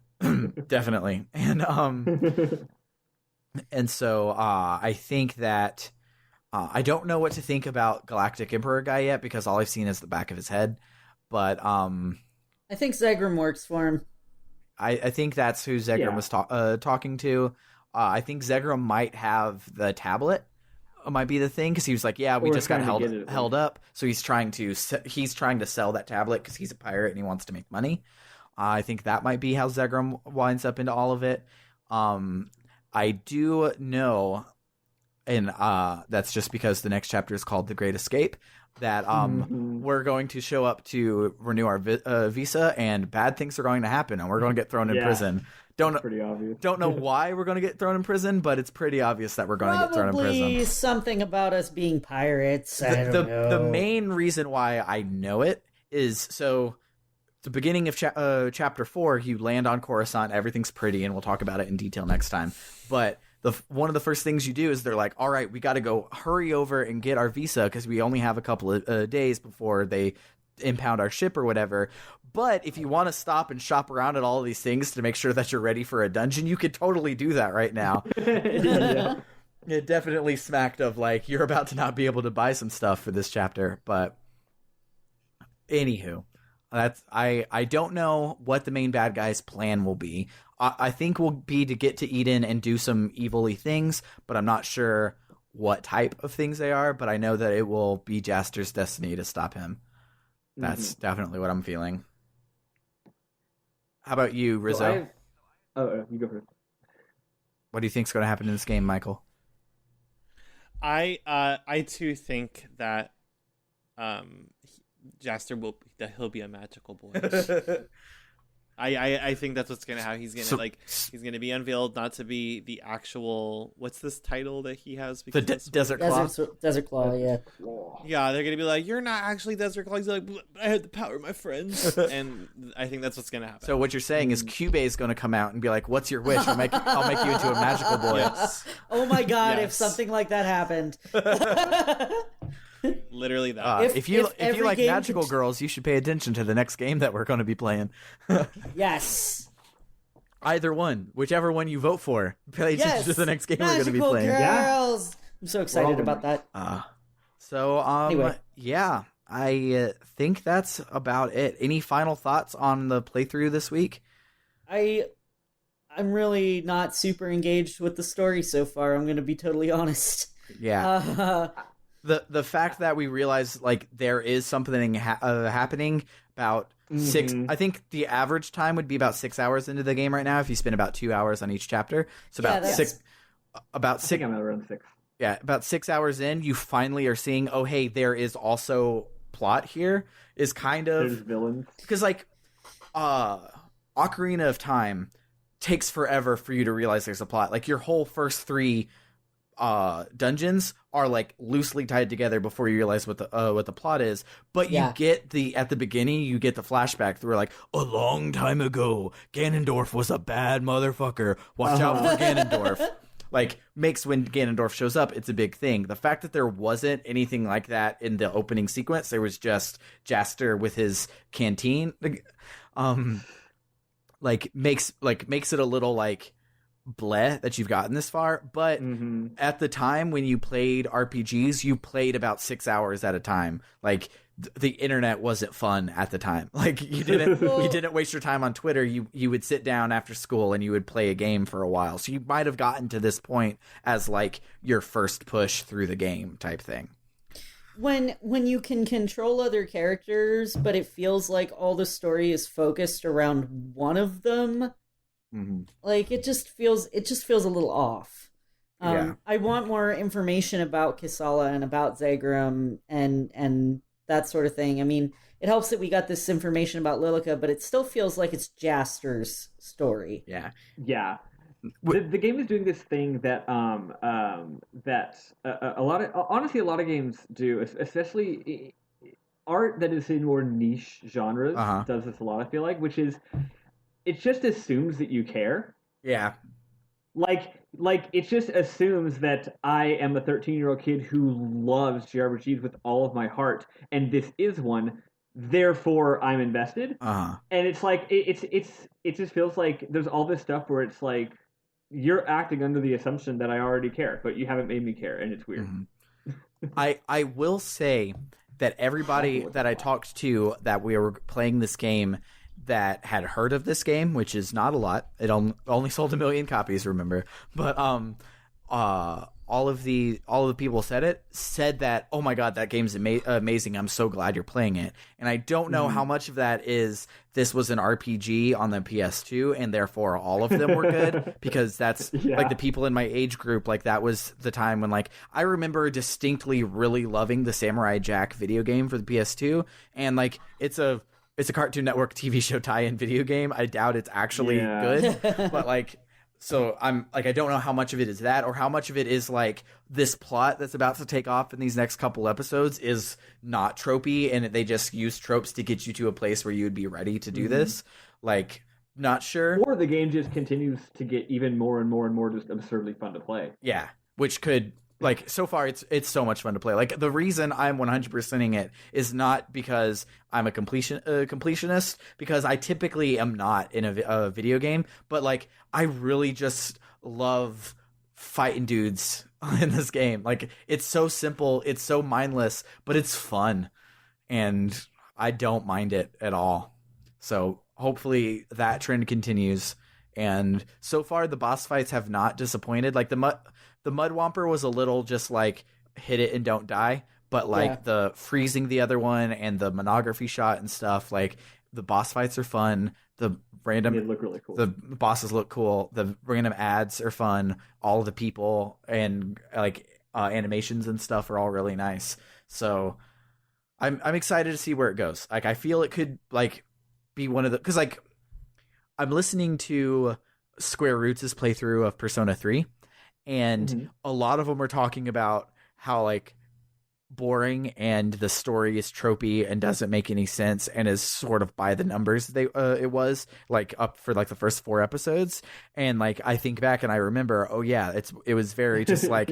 definitely. And and so I think that I don't know what to think about Galactic Emperor guy yet because all I've seen is the back of his head. But I think Zegrum works for him. I think that's who Zegrum was talking to. I think Zegrum might have the tablet. Might be the thing because he was like, "Yeah, we just got held up." So he's trying to sell that tablet because he's a pirate and he wants to make money. I think that might be how Zegrum winds up into all of it. I do know, and that's just because the next chapter is called "The Great Escape." That we're going to show up to renew our visa, and bad things are going to happen, and we're going to get thrown in prison. Pretty obvious. Don't know why we're going to get thrown in prison, but it's pretty obvious that we're going to get thrown in prison. Probably something about us being pirates. I don't know. The main reason why I know it is so. The beginning of chapter 4, you land on Coruscant. Everything's pretty, and we'll talk about it in detail next time. But one of the first things you do is they're like, all right, we got to go hurry over and get our visa because we only have a couple of days before they impound our ship or whatever. But if you want to stop and shop around at all of these things to make sure that you're ready for a dungeon, you could totally do that right now. Yeah. It definitely smacked of like, you're about to not be able to buy some stuff for this chapter. But anywho, I don't know what the main bad guy's plan will be. I think will be to get to Eden and do some evil-y things, but I'm not sure what type of things they are, but I know that it will be Jaster's destiny to stop him. That's definitely what I'm feeling. How about you, Rizzo? You go first. What do you think's going to happen in this game, Michael? I too think that Jaster he'll be a magical boy. I think that's what's gonna happen. He's gonna be unveiled not to be the actual, what's this title that he has? The Desert Claw. Desert Claw, yeah. Yeah, they're gonna be like, you're not actually Desert Claw. He's like, but I had the power, my friends. And I think that's what's gonna happen. So what you're saying is Cube is gonna come out and be like, what's your wish? I'll make you into a magical boy. Yes. Oh my god, Yes. if something like that happened. Literally that. If you like magical girls, you should pay attention to the next game that we're going to be playing. Yes. Either one, whichever one you vote for, pay attention to the next game we're going to be playing. Girls. Yeah. I'm so excited about that. Anyway. Yeah, I think that's about it. Any final thoughts on the playthrough this week? I'm really not super engaged with the story so far. I'm going to be totally honest. Yeah. The fact that we realize like there is something happening about 6. I think the average time would be about 6 hours into the game right now if you spend about 2 hours on each chapter. So about 6. About 6. I think I'm around 6. Yeah, about 6 hours in, you finally are seeing, oh hey, there is also plot here. Is kind of there's villains because like Ocarina of Time takes forever for you to realize there's a plot. Like your whole first 3 dungeons are like loosely tied together before you realize what the plot is. But you get at the beginning, you get the flashback where like a long time ago, Ganondorf was a bad motherfucker. Watch out for Ganondorf. Like, makes when Ganondorf shows up, it's a big thing. The fact that there wasn't anything like that in the opening sequence, there was just Jaster with his canteen, makes it a little like bleh that you've gotten this far. But at the time when you played RPGs, you played about 6 hours at a time. Like, the internet wasn't fun at the time. Like, you didn't waste your time on Twitter. You would sit down after school and you would play a game for a while. So you might have gotten to this point as like your first push through the game type thing. When you can control other characters, but it feels like all the story is focused around one of them, like it just feels a little off. I want more information about Kisala and about Zagrum and that sort of thing. I mean, it helps that we got this information about Lilica, but it still feels like it's Jaster's story. Yeah. The game is doing this thing that a lot of games do, especially art that is in more niche genres does this a lot. I feel like, which is it just assumes that you care. Yeah. Like it just assumes that I am a 13-year-old kid who loves JRPGs with all of my heart, and this is one. Therefore, I'm invested. And it's like it just feels like there's all this stuff where it's like you're acting under the assumption that I already care, but you haven't made me care, and it's weird. I will say that everybody that I talked to that we were playing this game that had heard of this game, which is not a lot. It only sold 1 million copies, remember? But all of the people said that, oh my god, that game's amazing. I'm so glad you're playing it. And I don't know how much of that is this was an RPG on the PS2 and therefore all of them were good, because that's like the people in my age group, like that was the time when like I remember distinctly really loving the Samurai Jack video game for the PS2, and like it's a Cartoon Network TV show tie-in video game. I doubt it's actually good, but like, so I'm like, I don't know how much of it is that, or how much of it is like this plot that's about to take off in these next couple episodes is not tropey, and they just use tropes to get you to a place where you would be ready to do this. Like, not sure. Or the game just continues to get even more and more and more just absurdly fun to play. Yeah, which could. Like, so far, it's so much fun to play. Like, the reason I'm 100%ing it is not because I'm a completionist, because I typically am not in a video game, but, like, I really just love fighting dudes in this game. Like, it's so simple, it's so mindless, but it's fun, and I don't mind it at all. So, hopefully, that trend continues, and so far, the boss fights have not disappointed. Like, the Mud Womper was a little just like hit it and don't die, but like the freezing the other one and the monography shot and stuff, like the boss fights are fun. They look really cool. The bosses look cool. The random ads are fun. All of the people and like animations and stuff are all really nice. So I'm excited to see where it goes. Like, I feel it could like be one of the, because like I'm listening to Square Roots' playthrough of Persona 3. And a lot of them are talking about how like boring and the story is tropey and doesn't make any sense and is sort of by the numbers. It was like up for like the first 4 episodes, and like I think back and I remember, oh yeah, it was very just like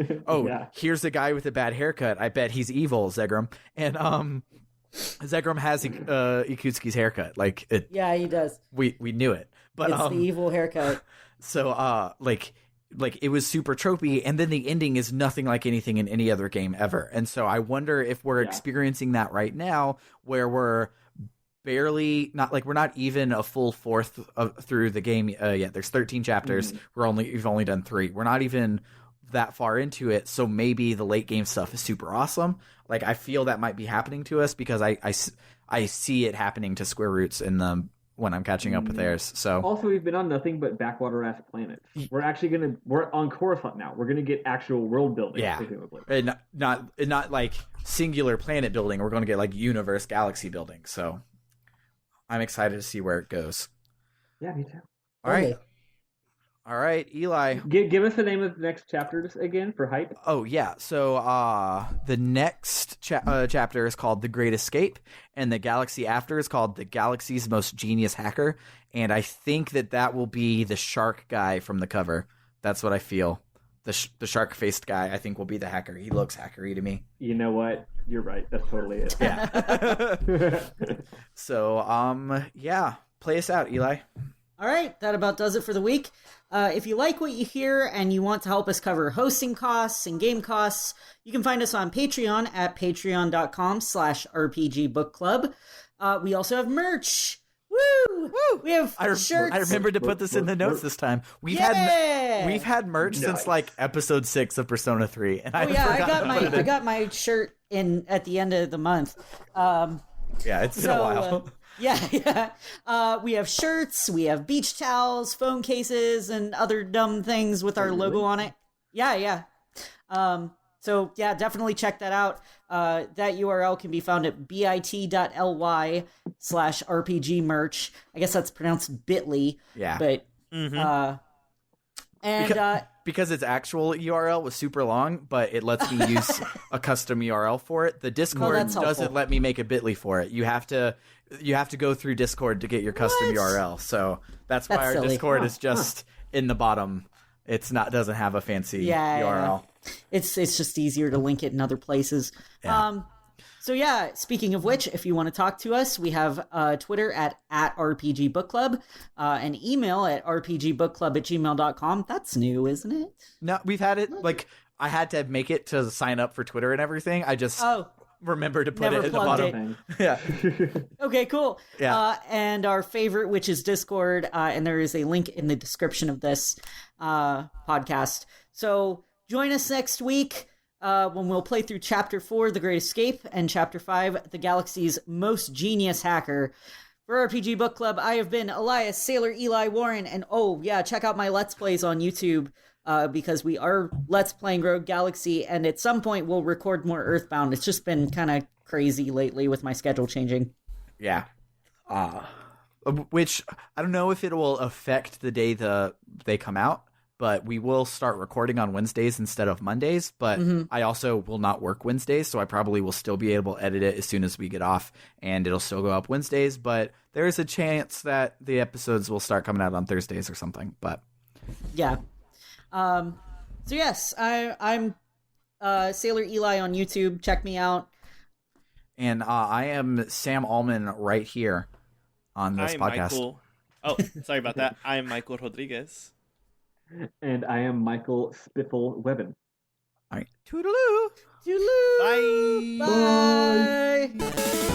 here's a guy with a bad haircut. I bet he's evil, Zegrum. And Zegrum has Ikutsuki's haircut. Like it. Yeah, he does. We knew it, but it's the evil haircut. So like it was super tropey, and then the ending is nothing like anything in any other game ever. And so I wonder if we're experiencing that right now, where we're barely we're not even a full fourth through the game yet. There's 13 chapters. We've only done 3. We're not even that far into it. So maybe the late game stuff is super awesome. Like, I feel that might be happening to us because I see it happening to Square Roots in the when I'm catching up with theirs. So also, we've been on nothing but backwater ass planets. We're on Coruscant now. We're gonna get actual world building, presumably. And not like singular planet building. We're gonna get like universe, galaxy building. So I'm excited to see where it goes. Yeah, me too. All right. All right, Eli. Give us the name of the next chapters again for hype. Oh, yeah. So the next chapter is called The Great Escape, and the galaxy after is called The Galaxy's Most Genius Hacker. And I think that will be the shark guy from the cover. That's what I feel. The shark-faced guy, I think, will be the hacker. He looks hackery to me. You know what? You're right. That's totally it. Yeah. So, yeah. Play us out, Eli. All right, that about does it for the week. If you like what you hear and you want to help us cover hosting costs and game costs, you can find us on Patreon at patreon.com/rpgbookclub. We also have merch. Woo! We have shirts. I remembered to put this in the notes this time. We've had merch since like episode 6 of Persona 3, and I got my shirt in at the end of the month. Yeah, it's been a while. Yeah. We have shirts, we have beach towels, phone cases, and other dumb things with our logo on it. Yeah. So yeah, definitely check that out. That URL can be found at bit.ly/RPG merch. I guess that's pronounced bit.ly. Yeah. But, because its actual URL was super long, but it lets me use a custom URL for it. The Discord doesn't let me make a bit.ly for it. You have to go through Discord to get your custom URL. So that's why our silly. Discord is just in the bottom. Doesn't have a fancy URL. It's just easier to link it in other places. Yeah. So yeah, speaking of which, if you want to talk to us, we have Twitter at RPG Book Club, an email at rpgbookclub@gmail.com. That's new, isn't it? No, we've had it, like, I had to make it to sign up for Twitter and everything. I just remember to put it at the bottom. Yeah. Okay, cool. Yeah. And our favorite, which is Discord, and there is a link in the description of this podcast. So join us next week when we'll play through Chapter 4, The Great Escape, and Chapter 5, The Galaxy's Most Genius Hacker. For RPG Book Club, I have been Elias, Sailor Eli Warren, and check out my Let's Plays on YouTube, because we are Let's Playing Rogue Galaxy, and at some point we'll record more Earthbound. It's just been kind of crazy lately with my schedule changing. Yeah. Which, I don't know if it will affect the day they come out, but we will start recording on Wednesdays instead of Mondays. But I also will not work Wednesdays, so I probably will still be able to edit it as soon as we get off, and it'll still go up Wednesdays. But there is a chance that the episodes will start coming out on Thursdays or something. But yeah. So yes, I'm Sailor Eli on YouTube. Check me out. And I am Sam Allman right here on this podcast. Michael. Oh, sorry about that. I'm Michael Rodriguez. And I am Michael Spiffle Webben. All right. Toodaloo. Toodaloo. Bye. Bye.